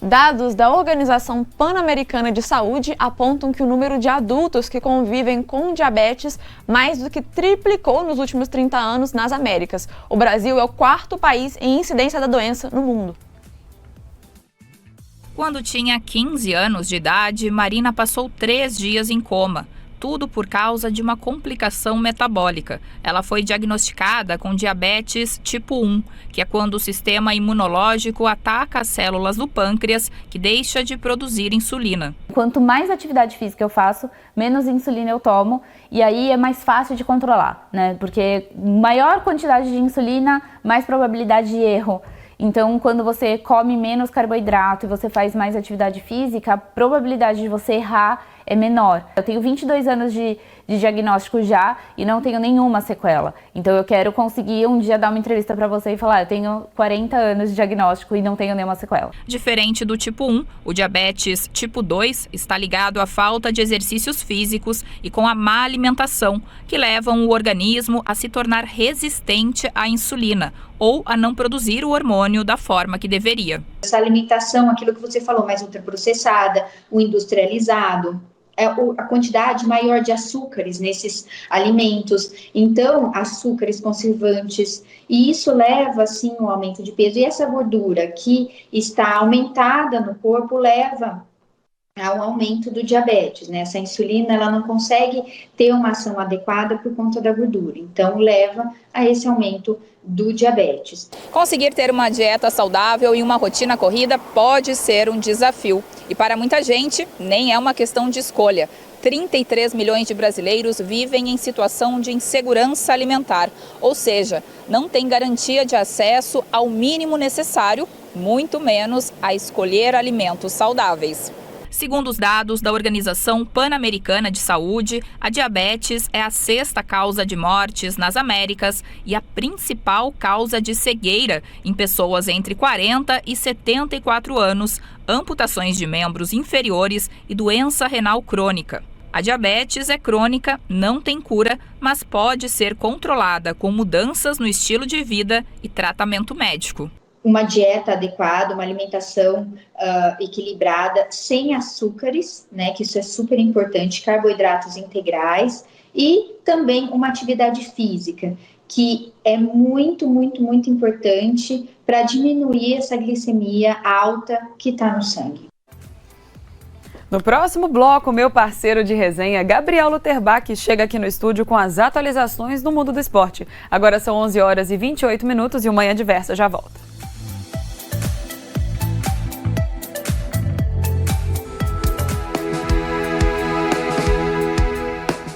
Dados da Organização Pan-Americana de Saúde apontam que o número de adultos que convivem com diabetes mais do que triplicou nos últimos 30 anos nas Américas. O Brasil é o 4º país em incidência da doença no mundo. Quando tinha 15 anos de idade, Marina passou 3 dias em coma. Tudo por causa de uma complicação metabólica. Ela foi diagnosticada com diabetes tipo 1, que é quando o sistema imunológico ataca as células do pâncreas, que deixa de produzir insulina. Quanto mais atividade física eu faço, menos insulina eu tomo, e aí é mais fácil de controlar, né? Porque maior quantidade de insulina, mais probabilidade de erro. Então, quando você come menos carboidrato e você faz mais atividade física, a probabilidade de você errar é menor. Eu tenho 22 anos de diagnóstico já e não tenho nenhuma sequela. Então, eu quero conseguir um dia dar uma entrevista para você e falar, eu tenho 40 anos de diagnóstico e não tenho nenhuma sequela. Diferente do tipo 1, o diabetes tipo 2 está ligado à falta de exercícios físicos e com a má alimentação, que levam o organismo a se tornar resistente à insulina ou a não produzir o hormônio da forma que deveria. Essa alimentação, aquilo que você falou, mais ultraprocessada, o industrializado, a quantidade maior de açúcares nesses alimentos, então açúcares conservantes, e isso leva assim ao aumento de peso, e essa gordura que está aumentada no corpo leva ao aumento do diabetes, né? Essa insulina, ela não consegue ter uma ação adequada por conta da gordura, então leva a esse aumento do diabetes. Conseguir ter uma dieta saudável e uma rotina corrida pode ser um desafio. E para muita gente, nem é uma questão de escolha. 33 milhões de brasileiros vivem em situação de insegurança alimentar, ou seja, não tem garantia de acesso ao mínimo necessário, muito menos a escolher alimentos saudáveis. Segundo os dados da Organização Pan-Americana de Saúde, a diabetes é a 6ª causa de mortes nas Américas e a principal causa de cegueira em pessoas entre 40 e 74 anos, amputações de membros inferiores e doença renal crônica. A diabetes é crônica, não tem cura, mas pode ser controlada com mudanças no estilo de vida e tratamento médico. Uma dieta adequada, uma alimentação equilibrada, sem açúcares, né, que isso é super importante, carboidratos integrais, e também uma atividade física, que é muito, muito, muito importante para diminuir essa glicemia alta que está no sangue. No próximo bloco, meu parceiro de resenha, Gabriel Luterbach, chega aqui no estúdio com as atualizações do mundo do esporte. Agora são 11h28 e o Manhã Diversa já volta.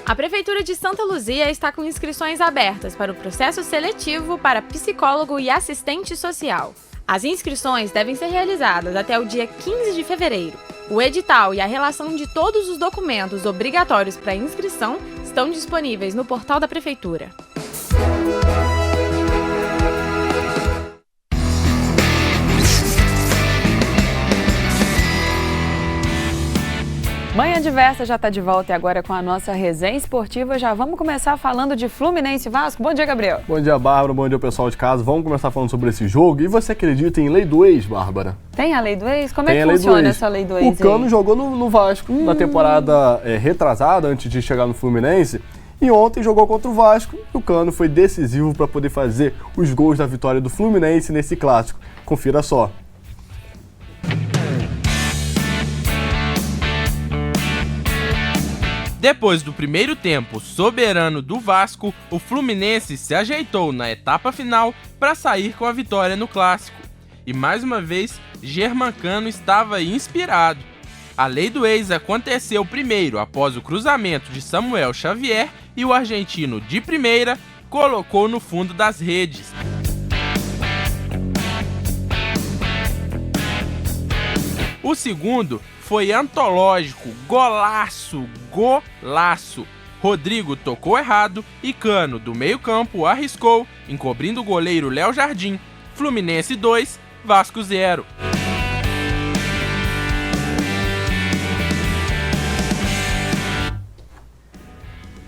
A Prefeitura de Santa Luzia está com inscrições abertas para o processo seletivo para psicólogo e assistente social. As inscrições devem ser realizadas até o dia 15 de fevereiro. O edital e a relação de todos os documentos obrigatórios para inscrição estão disponíveis no portal da Prefeitura. Manhã Diversa já está de volta e agora com a nossa resenha esportiva. Já vamos começar falando de Fluminense e Vasco. Bom dia, Gabriel. Bom dia, Bárbara. Bom dia, pessoal de casa. Vamos começar falando sobre esse jogo. E você acredita em lei do ex, Bárbara? Tem a lei do ex? Como é que funciona essa lei do ex? O Cano jogou no Vasco na temporada retrasada, antes de chegar no Fluminense. E ontem jogou contra o Vasco e o Cano foi decisivo para poder fazer os gols da vitória do Fluminense nesse clássico. Confira só. Depois do primeiro tempo soberano do Vasco, o Fluminense se ajeitou na etapa final para sair com a vitória no clássico. E mais uma vez, Germancano estava inspirado. A lei do ex aconteceu primeiro após o cruzamento de Samuel Xavier e o argentino de primeira colocou no fundo das redes. O segundo foi antológico, golaço. Rodrigo tocou errado e Cano, do meio-campo, arriscou, encobrindo o goleiro Léo Jardim. Fluminense 2, Vasco 0.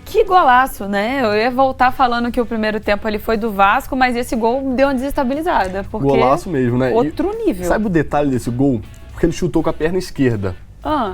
Que golaço, né? Eu ia voltar falando que o primeiro tempo ali foi do Vasco, mas esse gol deu uma desestabilizada. Porque golaço mesmo, né? Outro nível. Sabe o detalhe desse gol? Porque ele chutou com a perna esquerda.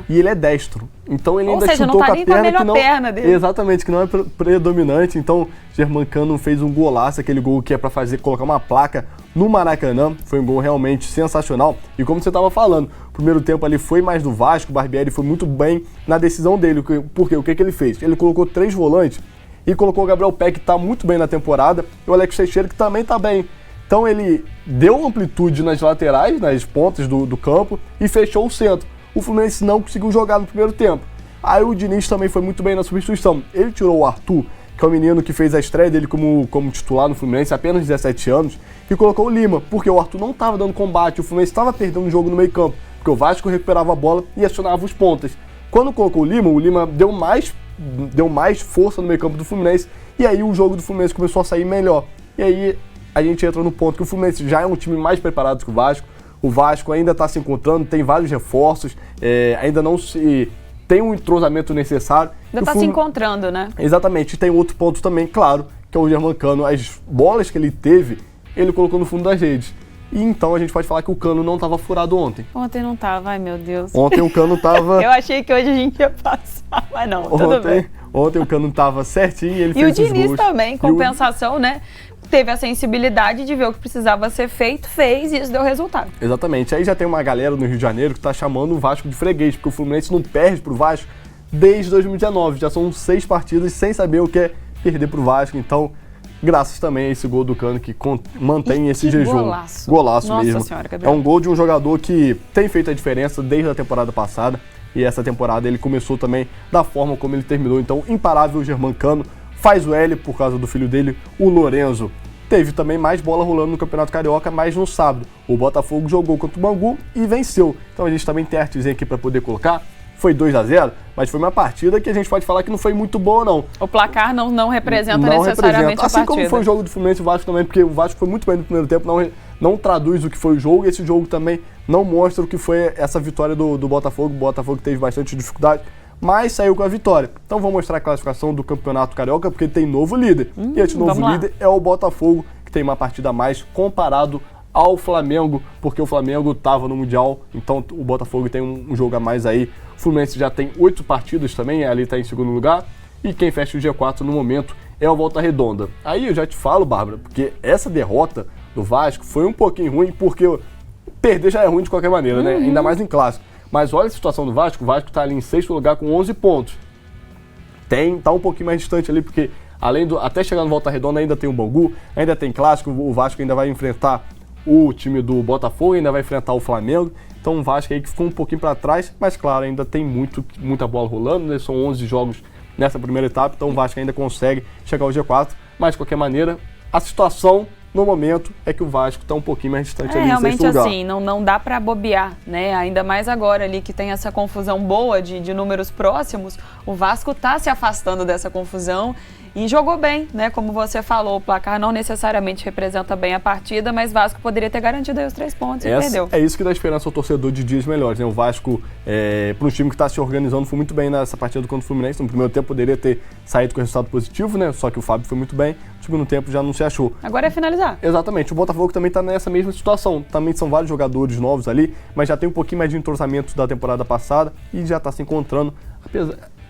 E ele é destro. Então ele ainda chutou com a perna que não... perna dele. Exatamente, que não é predominante. Então Germancano fez um golaço, aquele gol que é para colocar uma placa no Maracanã. Foi um gol realmente sensacional. E como você estava falando, o primeiro tempo ali foi mais do Vasco, o Barbieri foi muito bem na decisão dele. Porque o que ele fez? Ele colocou 3 volantes e colocou o Gabriel Peck, que está muito bem na temporada, e o Alex Teixeira, que também está bem. Então ele deu amplitude nas laterais, nas pontas do campo e fechou o centro. O Fluminense não conseguiu jogar no primeiro tempo. Aí o Diniz também foi muito bem na substituição. Ele tirou o Arthur, que é o menino que fez a estreia dele como titular no Fluminense, apenas 17 anos, e colocou o Lima, porque o Arthur não estava dando combate, o Fluminense estava perdendo o jogo no meio campo, porque o Vasco recuperava a bola e acionava os pontas. Quando colocou o Lima deu mais força no meio campo do Fluminense, e aí o jogo do Fluminense começou a sair melhor. E aí a gente entra no ponto que o Fluminense já é um time mais preparado que o Vasco. O Vasco ainda está se encontrando, tem vários reforços, ainda não se tem um entrosamento necessário. Ainda está se encontrando, né? Exatamente. E tem outro ponto também, claro, que é o Germancano. As bolas que ele teve, ele colocou no fundo das redes. E então a gente pode falar que o Cano não estava furado ontem. Ontem não estava, ai meu Deus. Ontem o Cano estava... Eu achei que hoje a gente ia passar, mas não, tudo bem. Ontem o Cano estava certinho e ele fez os gols. E o Diniz também, compensação, né? Teve a sensibilidade de ver o que precisava ser feito, fez e isso deu resultado. Exatamente. Aí já tem uma galera no Rio de Janeiro que está chamando o Vasco de freguês, porque o Fluminense não perde pro Vasco desde 2019. Já são 6 partidas sem saber o que é perder pro Vasco. Então, graças também a esse gol do Cano que mantém esse jejum. Golaço. Golaço Nossa mesmo. Senhora, Gabriel. É um gol de um jogador que tem feito a diferença desde a temporada passada. E essa temporada ele começou também da forma como ele terminou. Então, imparável o Germancano. Faz o L por causa do filho dele, o Lorenzo. Teve também mais bola rolando no Campeonato Carioca, mas no sábado. O Botafogo jogou contra o Bangu e venceu. Então a gente também tem artezinha aqui para poder colocar. Foi 2-0, mas foi uma partida que a gente pode falar que não foi muito boa, não. O placar não representa necessariamente a partida. Assim como foi o jogo do Fluminense e o Vasco também, porque o Vasco foi muito bem no primeiro tempo, não traduz o que foi o jogo, e esse jogo também não mostra o que foi essa vitória do Botafogo. O Botafogo teve bastante dificuldade, mas saiu com a vitória. Então vou mostrar a classificação do Campeonato Carioca, porque tem novo líder. E esse novo líder é o Botafogo, que tem uma partida a mais comparado ao Flamengo, porque o Flamengo estava no Mundial, então o Botafogo tem um jogo a mais aí. O Fluminense já tem 8 partidas também, ali está em segundo lugar, e quem fecha o G4 no momento é o Volta Redonda. Aí eu já te falo, Bárbara, porque essa derrota do Vasco foi um pouquinho ruim, porque perder já é ruim de qualquer maneira, né? Ainda mais em clássico. Mas olha a situação do Vasco, o Vasco está ali em 6º lugar com 11 pontos. Tá um pouquinho mais distante ali, porque até chegar no Volta Redonda ainda tem o Bangu, ainda tem clássico, o Vasco ainda vai enfrentar o time do Botafogo, ainda vai enfrentar o Flamengo. Então o Vasco aí que ficou um pouquinho para trás, mas claro, ainda tem muita bola rolando, né? São 11 jogos nessa primeira etapa, então o Vasco ainda consegue chegar ao G4, mas de qualquer maneira, a situação no momento é que o Vasco está um pouquinho mais distante ali em 6º lugar. Realmente assim, não dá para bobear, né? Ainda mais agora ali que tem essa confusão boa de números próximos, o Vasco está se afastando dessa confusão e jogou bem, né? Como você falou, o placar não necessariamente representa bem a partida, mas Vasco poderia ter garantido aí os 3 pontos e perdeu. É isso que dá esperança ao torcedor de dias melhores, né? O Vasco, para um time que está se organizando, foi muito bem nessa partida contra o Fluminense. No primeiro tempo poderia ter saído com resultado positivo, né? Só que o Fábio foi muito bem, no segundo tempo já não se achou. Agora é finalizar. Exatamente, o Botafogo também está nessa mesma situação. Também são vários jogadores novos ali, mas já tem um pouquinho mais de entrosamento da temporada passada e já está se encontrando.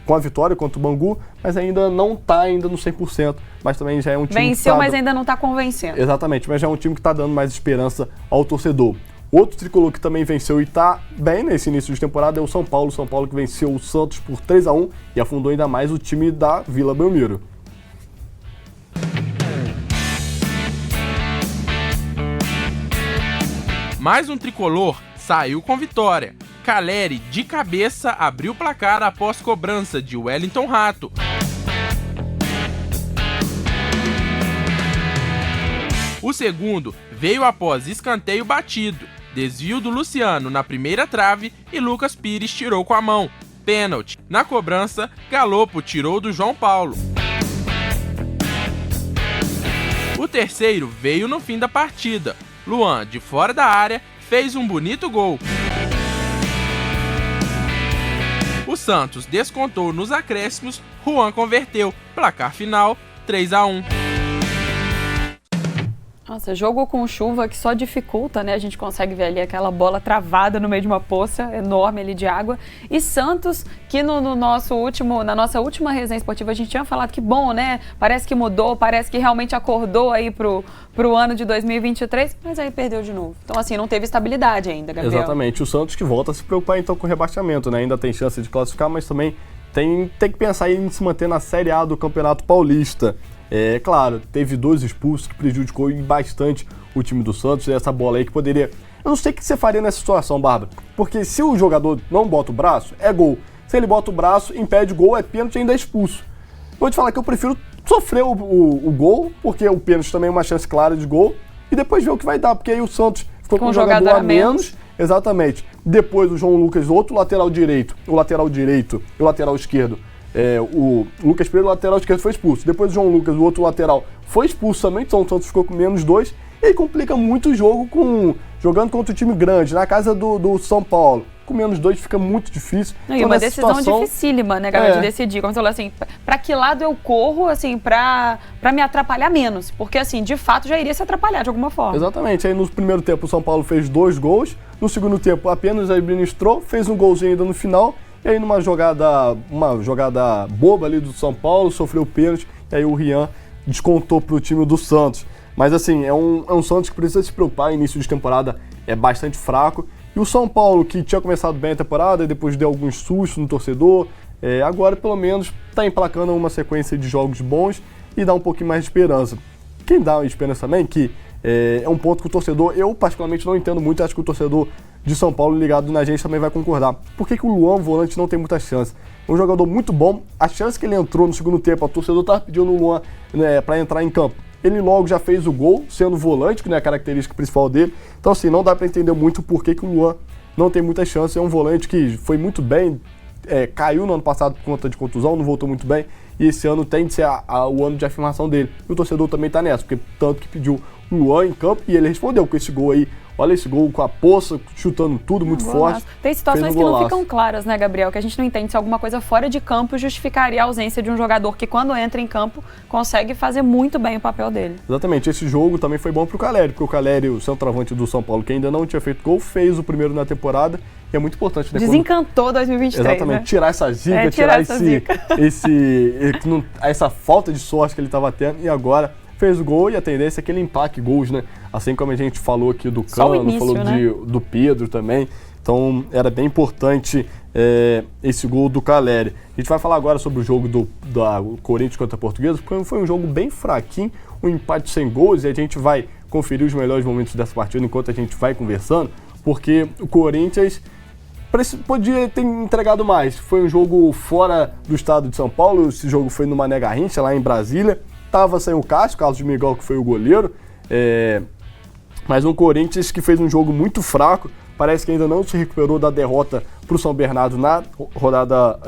com a vitória contra o Bangu, mas ainda não está ainda no 100%, mas também já é um time venceu, mas ainda não está convencendo. Exatamente, mas já é um time que está dando mais esperança ao torcedor. Outro tricolor que também venceu e está bem nesse início de temporada é o São Paulo. São Paulo que venceu o Santos por 3-1 e afundou ainda mais o time da Vila Belmiro. Mais um tricolor saiu com vitória. Caleri, de cabeça, abriu o placar após cobrança de Wellington Rato. O segundo veio após escanteio batido, desvio do Luciano na primeira trave e Lucas Pires tirou com a mão. Pênalti. Na cobrança, Galopo tirou do João Paulo. O terceiro veio no fim da partida. Luan, de fora da área, fez um bonito gol. O Santos descontou nos acréscimos, Juan converteu. Placar final, 3-1. Nossa, jogo com chuva que só dificulta, né? A gente consegue ver ali aquela bola travada no meio de uma poça enorme ali de água. E Santos, que na nossa última resenha esportiva a gente tinha falado que bom, né? Parece que mudou, parece que realmente acordou aí pro ano de 2023, mas aí perdeu de novo. Então assim, não teve estabilidade ainda, Gabriel. Exatamente, o Santos que volta a se preocupar então com o rebaixamento, né? Ainda tem chance de classificar, mas também tem que pensar em se manter na Série A do Campeonato Paulista. É claro, teve 2 expulsos que prejudicou bastante o time do Santos, essa bola aí que poderia... Eu não sei o que você faria nessa situação, Bárbara, porque se o jogador não bota o braço, é gol. Se ele bota o braço, impede o gol, é pênalti e ainda é expulso. Vou te falar que eu prefiro sofrer o gol, porque o pênalti também é uma chance clara de gol, e depois ver o que vai dar, porque aí o Santos ficou com um jogador a menos. Exatamente. Depois o João Lucas, outro lateral direito, o lateral direito e o lateral esquerdo, o Lucas Pedro, o lateral esquerdo, foi expulso. Depois o João Lucas, o outro lateral, foi expulso também, então o Santos ficou com menos 2. E aí complica muito o jogo jogando contra o time grande, na casa do São Paulo. Com menos 2 fica muito difícil. Não, e uma decisão dificílima, né, galera, de decidir. Como você falou assim, pra que lado eu corro, assim, pra me atrapalhar menos? Porque, assim, de fato já iria se atrapalhar de alguma forma. Exatamente. Aí no primeiro tempo o São Paulo fez 2 gols. No segundo tempo apenas administrou, fez um golzinho ainda no final. E aí numa jogada boba ali do São Paulo, sofreu pênalti. E aí o Rian descontou pro time do Santos. Mas assim, é um Santos que precisa se preocupar. Início de temporada é bastante fraco. E o São Paulo, que tinha começado bem a temporada, depois deu alguns sustos no torcedor, agora pelo menos está emplacando uma sequência de jogos bons e dá um pouquinho mais de esperança. Quem dá esperança também, que é um ponto que o torcedor, eu particularmente não entendo muito, acho que o torcedor de São Paulo ligado na gente também vai concordar. Por que o Luan, volante, não tem muita chance? É um jogador muito bom, a chance que ele entrou no segundo tempo, o torcedor estava pedindo o Luan para entrar em campo. Ele logo já fez o gol, sendo volante, que não é a característica principal dele. Então, assim, não dá para entender muito por que o Luan não tem muita chance. É um volante que foi muito bem, caiu no ano passado por conta de contusão, não voltou muito bem. E esse ano tem de ser o ano de afirmação dele. E o torcedor também tá nessa, porque tanto que pediu o Luan em campo e ele respondeu com esse gol aí. Olha esse gol com a poça, chutando tudo, muito forte. Tem situações que não ficam claras, né, Gabriel? Que a gente não entende se alguma coisa fora de campo justificaria a ausência de um jogador que, quando entra em campo, consegue fazer muito bem o papel dele. Exatamente. Esse jogo também foi bom pro Caleri, porque o Caleri, o centroavante do São Paulo, que ainda não tinha feito gol, fez o primeiro na temporada. E é muito importante, né? Desencantou 2023, exatamente, né? Tirar essa zica, tirar essa falta de sorte que ele estava tendo. E agora fez o gol e a tendência é que ele empaque gols, né? Assim como a gente falou aqui do Cano, falou do Pedro também. Então era bem importante esse gol do Caleri. A gente vai falar agora sobre o jogo do Corinthians contra a Portuguesa, porque foi um jogo bem fraquinho, um empate sem gols, e a gente vai conferir os melhores momentos dessa partida enquanto a gente vai conversando, porque o Corinthians podia ter entregado mais. Foi um jogo fora do estado de São Paulo, esse jogo foi no Mané Garrincha, lá em Brasília. Tava sem o Cássio, Carlos de Miguel, que foi o goleiro. Mas um Corinthians que fez um jogo muito fraco, parece que ainda não se recuperou da derrota para o São Bernardo na rodada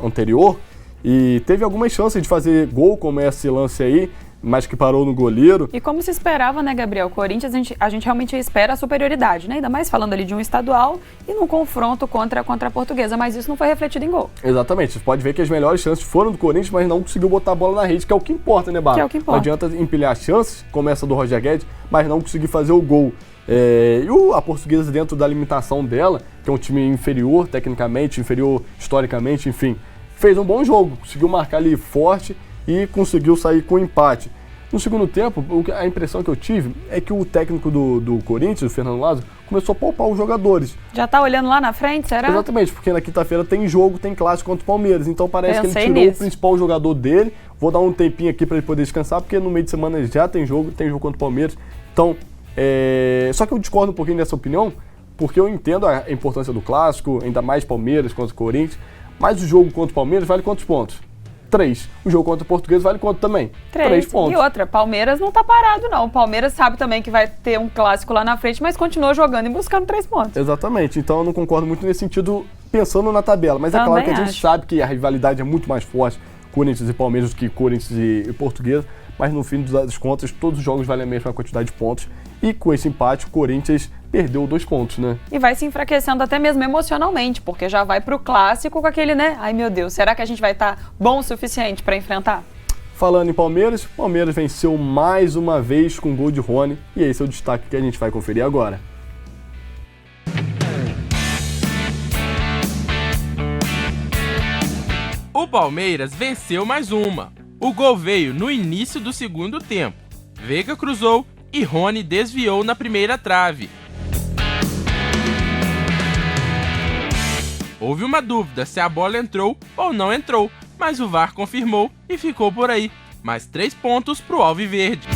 anterior, e teve algumas chances de fazer gol, como esse lance aí, mas que parou no goleiro. E como se esperava, né, Gabriel? O Corinthians, a gente realmente espera a superioridade, né? Ainda mais falando ali de um estadual e num confronto contra a Portuguesa, mas isso não foi refletido em gol. Exatamente. Você pode ver que as melhores chances foram do Corinthians, mas não conseguiu botar a bola na rede, que é o que importa, né, Bárbara? Que é o que importa. Não adianta empilhar chances, como essa do Roger Guedes, mas não conseguir fazer o gol. E a Portuguesa, dentro da limitação dela, que é um time inferior tecnicamente, inferior historicamente, enfim, fez um bom jogo, conseguiu marcar ali forte e conseguiu sair com empate. No segundo tempo, a impressão que eu tive é que o técnico do Corinthians, o Fernando Lázaro, começou a poupar os jogadores. Já tá olhando lá na frente, será? Exatamente, porque na quinta-feira tem jogo, tem clássico contra o Palmeiras. Então parece que ele tirou o principal jogador dele. Vou dar um tempinho aqui para ele poder descansar, porque no meio de semana já tem jogo contra o Palmeiras. Então, só que eu discordo um pouquinho dessa opinião, porque eu entendo a importância do clássico, ainda mais Palmeiras contra o Corinthians, mas o jogo contra o Palmeiras vale quantos pontos? 3. O jogo contra o Português vale quanto também? 3 pontos. E outra, Palmeiras não tá parado não. O Palmeiras sabe também que vai ter um clássico lá na frente, mas continua jogando e buscando 3 pontos. Exatamente. Então eu não concordo muito nesse sentido, pensando na tabela. Mas também é claro que a gente sabe que a rivalidade é muito mais forte, Corinthians e Palmeiras, do que Corinthians e Português. Mas no fim das contas, todos os jogos valem a mesma quantidade de pontos. E com esse empate, o Corinthians perdeu 2 pontos, né? E vai se enfraquecendo até mesmo emocionalmente, porque já vai pro clássico com aquele, né? Ai, meu Deus, será que a gente vai estar bom o suficiente para enfrentar? Falando em Palmeiras, o Palmeiras venceu mais uma vez com gol de Rony. E esse é o destaque que a gente vai conferir agora. O Palmeiras venceu mais uma. O gol veio no início do segundo tempo. Veiga cruzou e Rony desviou na primeira trave. Houve uma dúvida se a bola entrou ou não entrou, mas o VAR confirmou e ficou por aí. Mais 3 pontos pro Alviverde.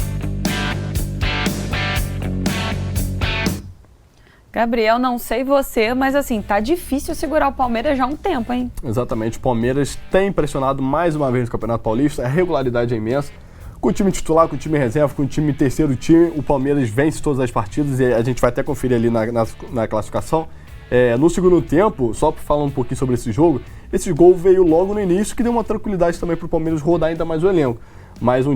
Gabriel, não sei você, mas assim, tá difícil segurar o Palmeiras já há um tempo, hein? Exatamente, o Palmeiras tem impressionado mais uma vez no Campeonato Paulista, a regularidade é imensa. Com o time titular, com o time reserva, com o time terceiro time, o Palmeiras vence todas as partidas e a gente vai até conferir ali na classificação. No segundo tempo, só para falar um pouquinho sobre esse jogo, esse gol veio logo no início, que deu uma tranquilidade também para o Palmeiras rodar ainda mais o elenco. Mas o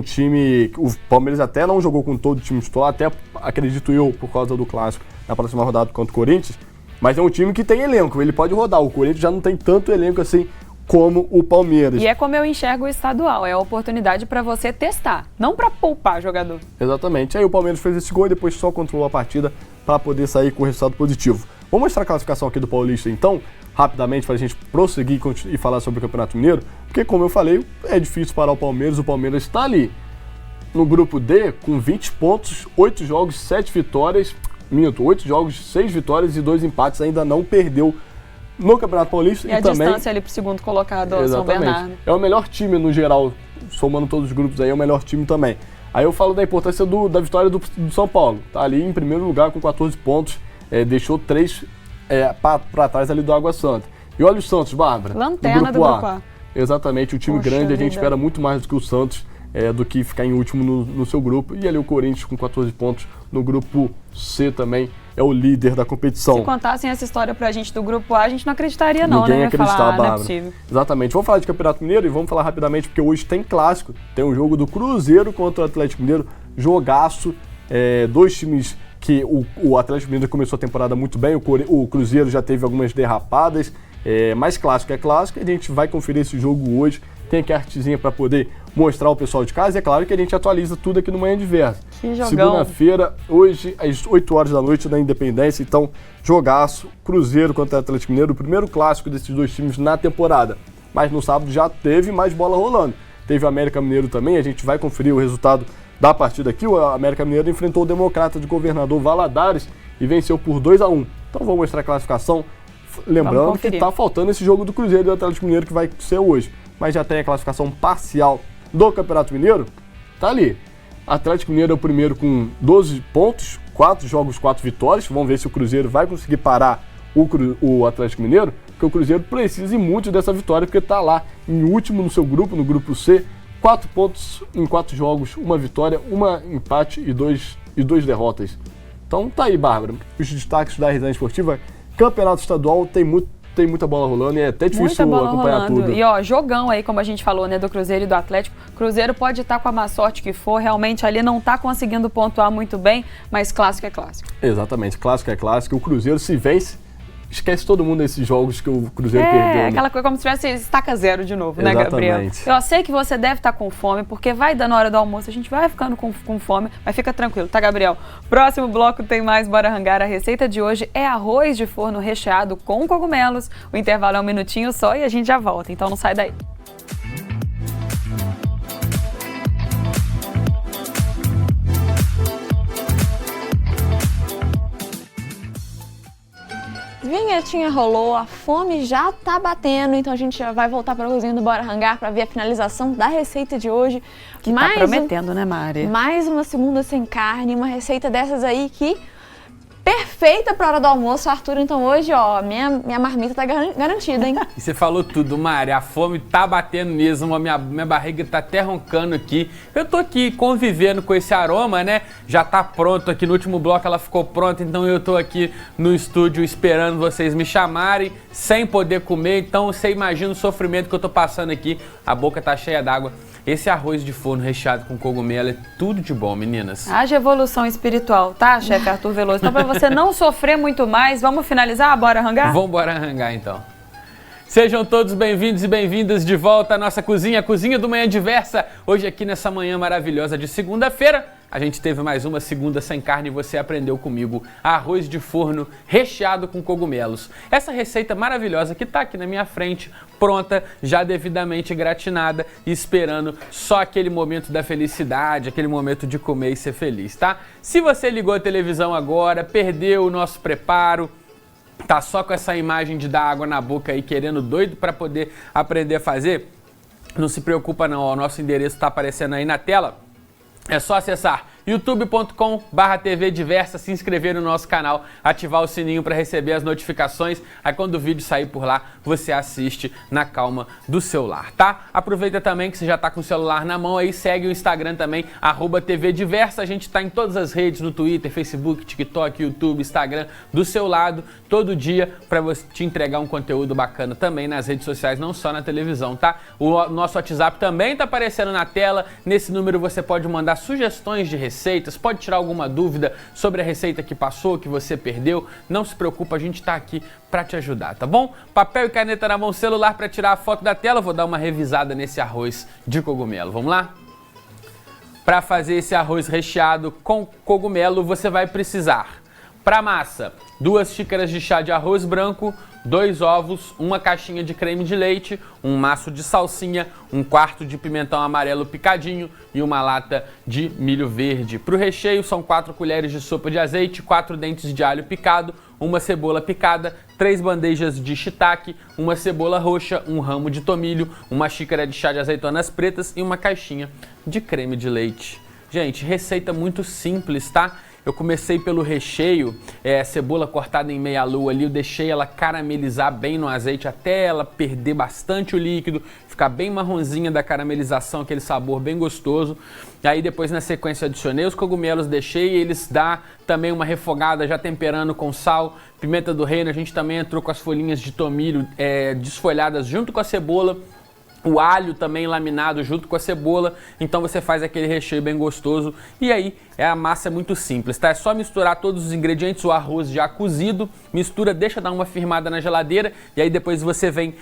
Palmeiras até não jogou com todo o time titular, até acredito eu, por causa do clássico, na próxima rodada contra o Corinthians, mas é um time que tem elenco, ele pode rodar. O Corinthians já não tem tanto elenco assim como o Palmeiras. E é como eu enxergo o estadual, é a oportunidade para você testar, não para poupar jogador. Exatamente, aí o Palmeiras fez esse gol e depois só controlou a partida para poder sair com o resultado positivo. Vamos mostrar a classificação aqui do Paulista então, rapidamente, para a gente prosseguir e falar sobre o Campeonato Mineiro, porque como eu falei, é difícil parar o Palmeiras está ali no grupo D com 20 pontos, 8 jogos, 7 vitórias, 8 jogos, 6 vitórias e 2 empates, ainda não perdeu no Campeonato Paulista. E a também distância ali pro segundo colocado, o São Bernardo. É o melhor time no geral, somando todos os grupos aí, é o melhor time também. Aí eu falo da importância da vitória do São Paulo, tá ali em primeiro lugar com 14 pontos, deixou 3 para trás ali do Água Santa. E olha o Santos, Bárbara. Lanterna do grupo A. Exatamente, o time grande, a gente espera muito mais do que o Santos, do que ficar em último no seu grupo. E ali o Corinthians com 14 pontos no grupo C também é o líder da competição. Se contassem essa história pra gente do grupo A, a gente não acreditaria não, Ninguém né? Acreditava, não é possível. Exatamente. Vamos falar de Campeonato Mineiro e vamos falar rapidamente, porque hoje tem clássico, tem um jogo do Cruzeiro contra o Atlético Mineiro, jogaço, 2 times que o Atlético Mineiro começou a temporada muito bem, o Cruzeiro já teve algumas derrapadas, mas clássico é clássico, e a gente vai conferir esse jogo hoje. Tem aqui a artezinha para poder mostrar ao pessoal de casa, e é claro que a gente atualiza tudo aqui no Manhã Diversa. Que jogão. Segunda-feira, hoje, às 8 horas da noite, na Independência, então, jogaço, Cruzeiro contra o Atlético Mineiro, o primeiro clássico desses 2 times na temporada. Mas no sábado já teve mais bola rolando. Teve o América Mineiro também, a gente vai conferir o resultado da partida aqui. O América Mineiro enfrentou o Democrata de Governador Valadares e venceu por 2-1. Então vou mostrar a classificação, lembrando que está faltando esse jogo do Cruzeiro e do Atlético Mineiro que vai ser hoje. Mas já tem a classificação parcial do Campeonato Mineiro, tá ali. Atlético Mineiro é o primeiro com 12 pontos, 4 jogos, 4 vitórias. Vamos ver se o Cruzeiro vai conseguir parar o Atlético Mineiro, porque o Cruzeiro precisa muito dessa vitória, porque está lá em último no seu grupo, no grupo C, 4 pontos em 4 jogos, 1 vitória, 1 empate e 2 derrotas. Então tá aí, Bárbara, os destaques da Resenha Esportiva. Campeonato estadual tem muita bola rolando e é até difícil acompanhar tudo. E jogão aí, como a gente falou, né, do Cruzeiro e do Atlético. Cruzeiro pode estar com a má sorte que for, realmente ali não está conseguindo pontuar muito bem, mas clássico é clássico. Exatamente, clássico é clássico. O Cruzeiro se vence, esquece todo mundo nesses jogos que o Cruzeiro perdeu. É, aquela coisa como se tivesse estaca zero de novo, né, Gabriel? Eu sei que você deve estar com fome, porque vai dando hora do almoço, a gente vai ficando com fome, mas fica tranquilo, tá, Gabriel? Próximo bloco tem mais Bora Hangar. A receita de hoje é arroz de forno recheado com cogumelos. O intervalo é um minutinho só e a gente já volta, então não sai daí. Vinhetinha rolou, a fome já tá batendo, então a gente já vai voltar para a cozinha do Bora Hangar para ver a finalização da receita de hoje. Que tá prometendo, né, Mari? Mais uma segunda sem carne, uma receita dessas aí que perfeita para a hora do almoço, Arthur. Então hoje, ó, minha marmita tá garantida, hein? E você falou tudo, Mari. A fome tá batendo mesmo, a minha barriga tá até roncando aqui. Eu tô aqui convivendo com esse aroma, né? Já tá pronto aqui. No último bloco ela ficou pronta, então eu tô aqui no estúdio esperando vocês me chamarem, sem poder comer. Então você imagina o sofrimento que eu tô passando aqui. A boca tá cheia d'água. Esse arroz de forno recheado com cogumelo é tudo de bom, meninas. Haja evolução espiritual, tá, chefe Arthur Veloso? Então, para você não sofrer muito mais, vamos finalizar? Bora Hangar? Vamos Bora Hangar, então. Sejam todos bem-vindos e bem-vindas de volta à nossa cozinha, a Cozinha do Manhã Diversa. Hoje aqui nessa manhã maravilhosa de segunda-feira, a gente teve mais uma segunda sem carne e você aprendeu comigo arroz de forno recheado com cogumelos. Essa receita maravilhosa que está aqui na minha frente, pronta, já devidamente gratinada, esperando só aquele momento da felicidade, aquele momento de comer e ser feliz, tá? Se você ligou a televisão agora, perdeu o nosso preparo, tá só com essa imagem de dar água na boca aí, querendo doido para poder aprender a fazer, não se preocupa não, ó, o nosso endereço está aparecendo aí na tela. É só acessar youtube.com/TV Diversa, se inscrever no nosso canal, ativar o sininho para receber as notificações. Aí quando o vídeo sair por lá, você assiste na calma do celular, tá? Aproveita também que você já tá com o celular na mão aí, segue o Instagram também, @TV Diversa. A gente tá em todas as redes, no Twitter, Facebook, TikTok, YouTube, Instagram, do seu lado, todo dia, para você te entregar um conteúdo bacana também nas redes sociais, não só na televisão, tá? O nosso WhatsApp também tá aparecendo na tela. Nesse número você pode mandar sugestões de receitas, pode tirar alguma dúvida sobre a receita que passou, que você perdeu. Não se preocupa, a gente tá aqui para te ajudar, tá bom? Papel e caneta na mão, celular para tirar a foto da tela. Vou dar uma revisada nesse arroz de cogumelo. Vamos lá? Para fazer esse arroz recheado com cogumelo, você vai precisar, para massa, 2 xícaras de chá de arroz branco, 2 ovos, 1 caixinha de creme de leite, um maço de salsinha, 1/4 de pimentão amarelo picadinho e uma lata de milho verde. Para o recheio são 4 colheres de sopa de azeite, 4 dentes de alho picado, 1 cebola picada, 3 bandejas de shiitake, 1 cebola roxa, 1 ramo de tomilho, 1 xícara de chá de azeitonas pretas e 1 caixinha de creme de leite. Gente, receita muito simples, tá? Eu comecei pelo recheio, cebola cortada em meia lua ali, eu deixei ela caramelizar bem no azeite até ela perder bastante o líquido, ficar bem marronzinha da caramelização, aquele sabor bem gostoso. E aí depois na sequência adicionei os cogumelos, deixei eles dar também uma refogada, já temperando com sal, pimenta do reino. A gente também entrou com as folhinhas de tomilho desfolhadas junto com a cebola. O alho também laminado junto com a cebola, então você faz aquele recheio bem gostoso. E aí a massa é muito simples, tá? É só misturar todos os ingredientes, o arroz já cozido, mistura, deixa dar uma firmada na geladeira e aí depois você vem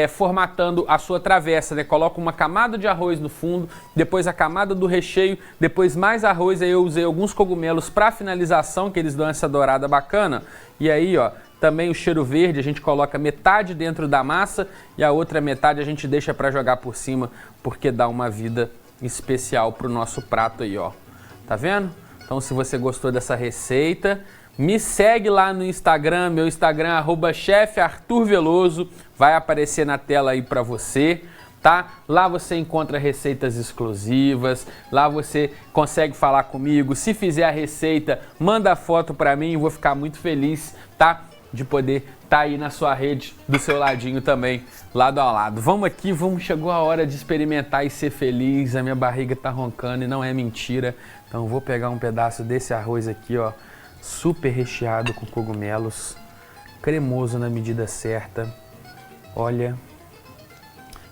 formatando a sua travessa, né? Coloca uma camada de arroz no fundo, depois a camada do recheio, depois mais arroz. Aí eu usei alguns cogumelos para finalização, que eles dão essa dourada bacana. E aí, ó, também o cheiro verde, a gente coloca metade dentro da massa e a outra metade a gente deixa para jogar por cima, porque dá uma vida especial pro nosso prato aí, ó. Tá vendo? Então, se você gostou dessa receita, me segue lá no Instagram, meu Instagram @chefarturveloso, vai aparecer na tela aí para você, tá? Lá você encontra receitas exclusivas, lá você consegue falar comigo. Se fizer a receita, manda foto para mim, eu vou ficar muito feliz, tá? De poder estar aí na sua rede, do seu ladinho também, lado a lado. Vamos aqui, chegou a hora de experimentar e ser feliz. A minha barriga tá roncando e não é mentira. Então vou pegar um pedaço desse arroz aqui, ó, super recheado com cogumelos, cremoso na medida certa. Olha.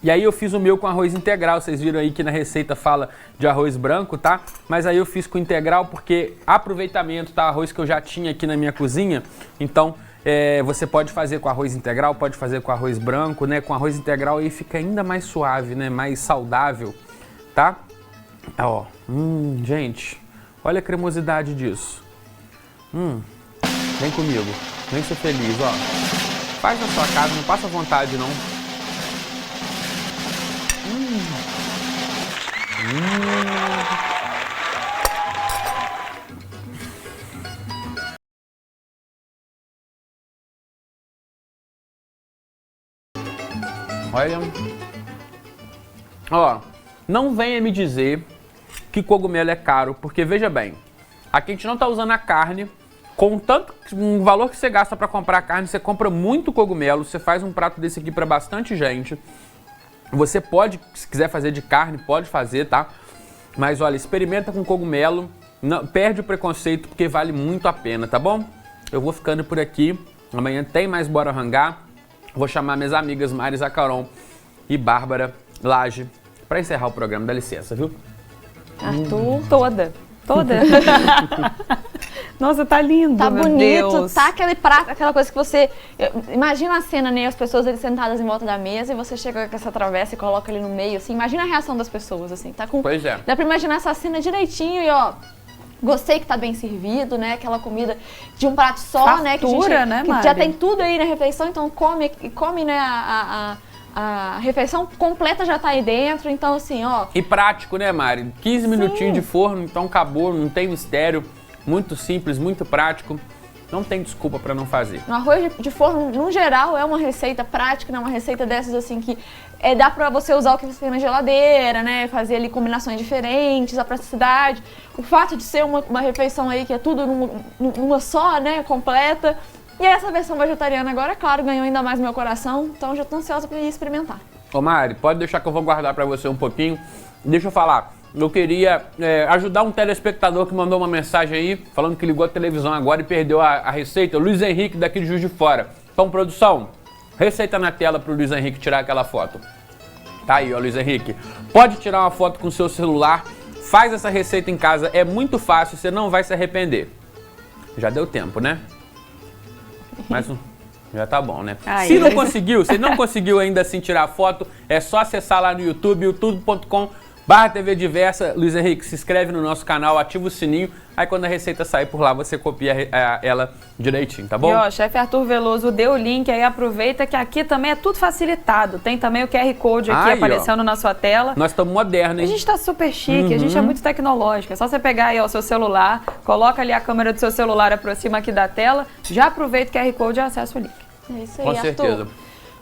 E aí eu fiz o meu com arroz integral, vocês viram aí que na receita fala de arroz branco, tá? Mas aí eu fiz com integral porque aproveitamento, tá? Arroz que eu já tinha aqui na minha cozinha, então Você pode fazer com arroz integral, pode fazer com arroz branco, né? Com arroz integral aí fica ainda mais suave, né? Mais saudável, tá? Ó, gente, olha a cremosidade disso. Vem comigo, vem ser feliz, ó. Faz na sua casa, não passa vontade, não. Olha, ó, não venha me dizer que cogumelo é caro, porque veja bem, aqui a gente não está usando a carne, com tanto um valor que você gasta para comprar carne, você compra muito cogumelo, você faz um prato desse aqui para bastante gente. Você pode, se quiser fazer de carne, pode fazer, tá? Mas olha, experimenta com cogumelo, não, perde o preconceito porque vale muito a pena, tá bom? Eu vou ficando por aqui, amanhã tem mais Bora Rangar. Vou chamar minhas amigas Mari Zacaron e Bárbara Lage para encerrar o programa. Dá licença, viu? Arthur, toda. Nossa, tá lindo, tá meu bonito, Deus. Tá aquele prato, aquela coisa que você... Imagina a cena, né? As pessoas ali sentadas em volta da mesa e você chega com essa travessa e coloca ali no meio, assim. Imagina a reação das pessoas, assim. Tá com... Pois é. Dá pra imaginar essa cena direitinho e, ó... Gostei que tá bem servido, né? Aquela comida de um prato só, Fartura, né? Que Mari? já tem tudo aí na refeição, então come né? A refeição completa já tá aí dentro, então assim, ó... E prático, né, Mari? 15 minutinhos de forno, então acabou, não tem mistério. Muito simples, muito prático. Não tem desculpa para não fazer. O arroz de forno, no geral, é uma receita prática, né? Uma receita dessas assim que dá para você usar o que você tem na geladeira, né? Fazer ali combinações diferentes, a praticidade. O fato de ser uma refeição aí que é tudo numa só, né? Completa. E essa versão vegetariana agora, claro, ganhou ainda mais meu coração. Então já tô ansiosa para ir experimentar. Ô Mari, pode deixar que eu vou guardar para você um pouquinho. Deixa eu falar. Eu queria ajudar um telespectador que mandou uma mensagem aí, falando que ligou a televisão agora e perdeu a receita. Luiz Henrique, daqui de Juiz de Fora. Então, produção, receita na tela pro Luiz Henrique tirar aquela foto. Tá aí, ó, Luiz Henrique. Pode tirar uma foto com o seu celular, faz essa receita em casa, é muito fácil, você não vai se arrepender. Já deu tempo, né? Mas já tá bom, né? Ai, se não conseguiu ainda assim tirar a foto, é só acessar lá no YouTube, youtube.com/TV Diversa. Luiz Henrique, se inscreve no nosso canal, ativa o sininho, aí quando a receita sair por lá, você copia ela direitinho, tá bom? E ó, chefe Arthur Veloso deu o link aí, aproveita que aqui também é tudo facilitado. Tem também o QR Code aqui aparecendo na sua tela. Nós estamos modernos, hein? A gente tá super chique, a gente é muito tecnológico. É só você pegar aí ó, o seu celular, coloca ali a câmera do seu celular, aproxima aqui da tela, já aproveita o QR Code e acessa o link. É isso aí, Com certeza. Arthur.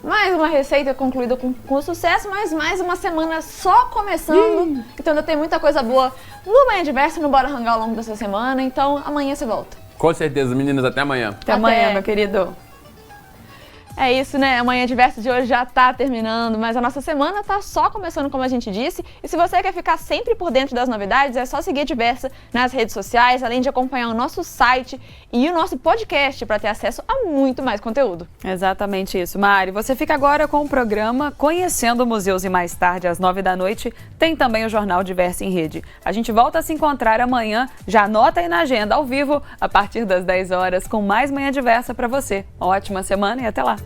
Mais uma receita concluída com sucesso, mas mais uma semana só começando. Então ainda tem muita coisa boa no Manhã Diversa, no Bora Rangar ao longo dessa semana. Então amanhã você volta. Com certeza, meninas. Até amanhã. Até amanhã, meu querido. É isso, né? Amanhã Diverso de hoje já tá terminando, mas a nossa semana tá só começando, como a gente disse. E se você quer ficar sempre por dentro das novidades, é só seguir a Diversa nas redes sociais, além de acompanhar o nosso site e o nosso podcast para ter acesso a muito mais conteúdo. Exatamente isso, Mari. Você fica agora com o programa Conhecendo Museus e mais tarde, às 9 da noite, tem também o Jornal Diversa em Rede. A gente volta a se encontrar amanhã, já anota aí na agenda, ao vivo, a partir das 10 horas, com mais Manhã Diversa para você. Ótima semana e até lá.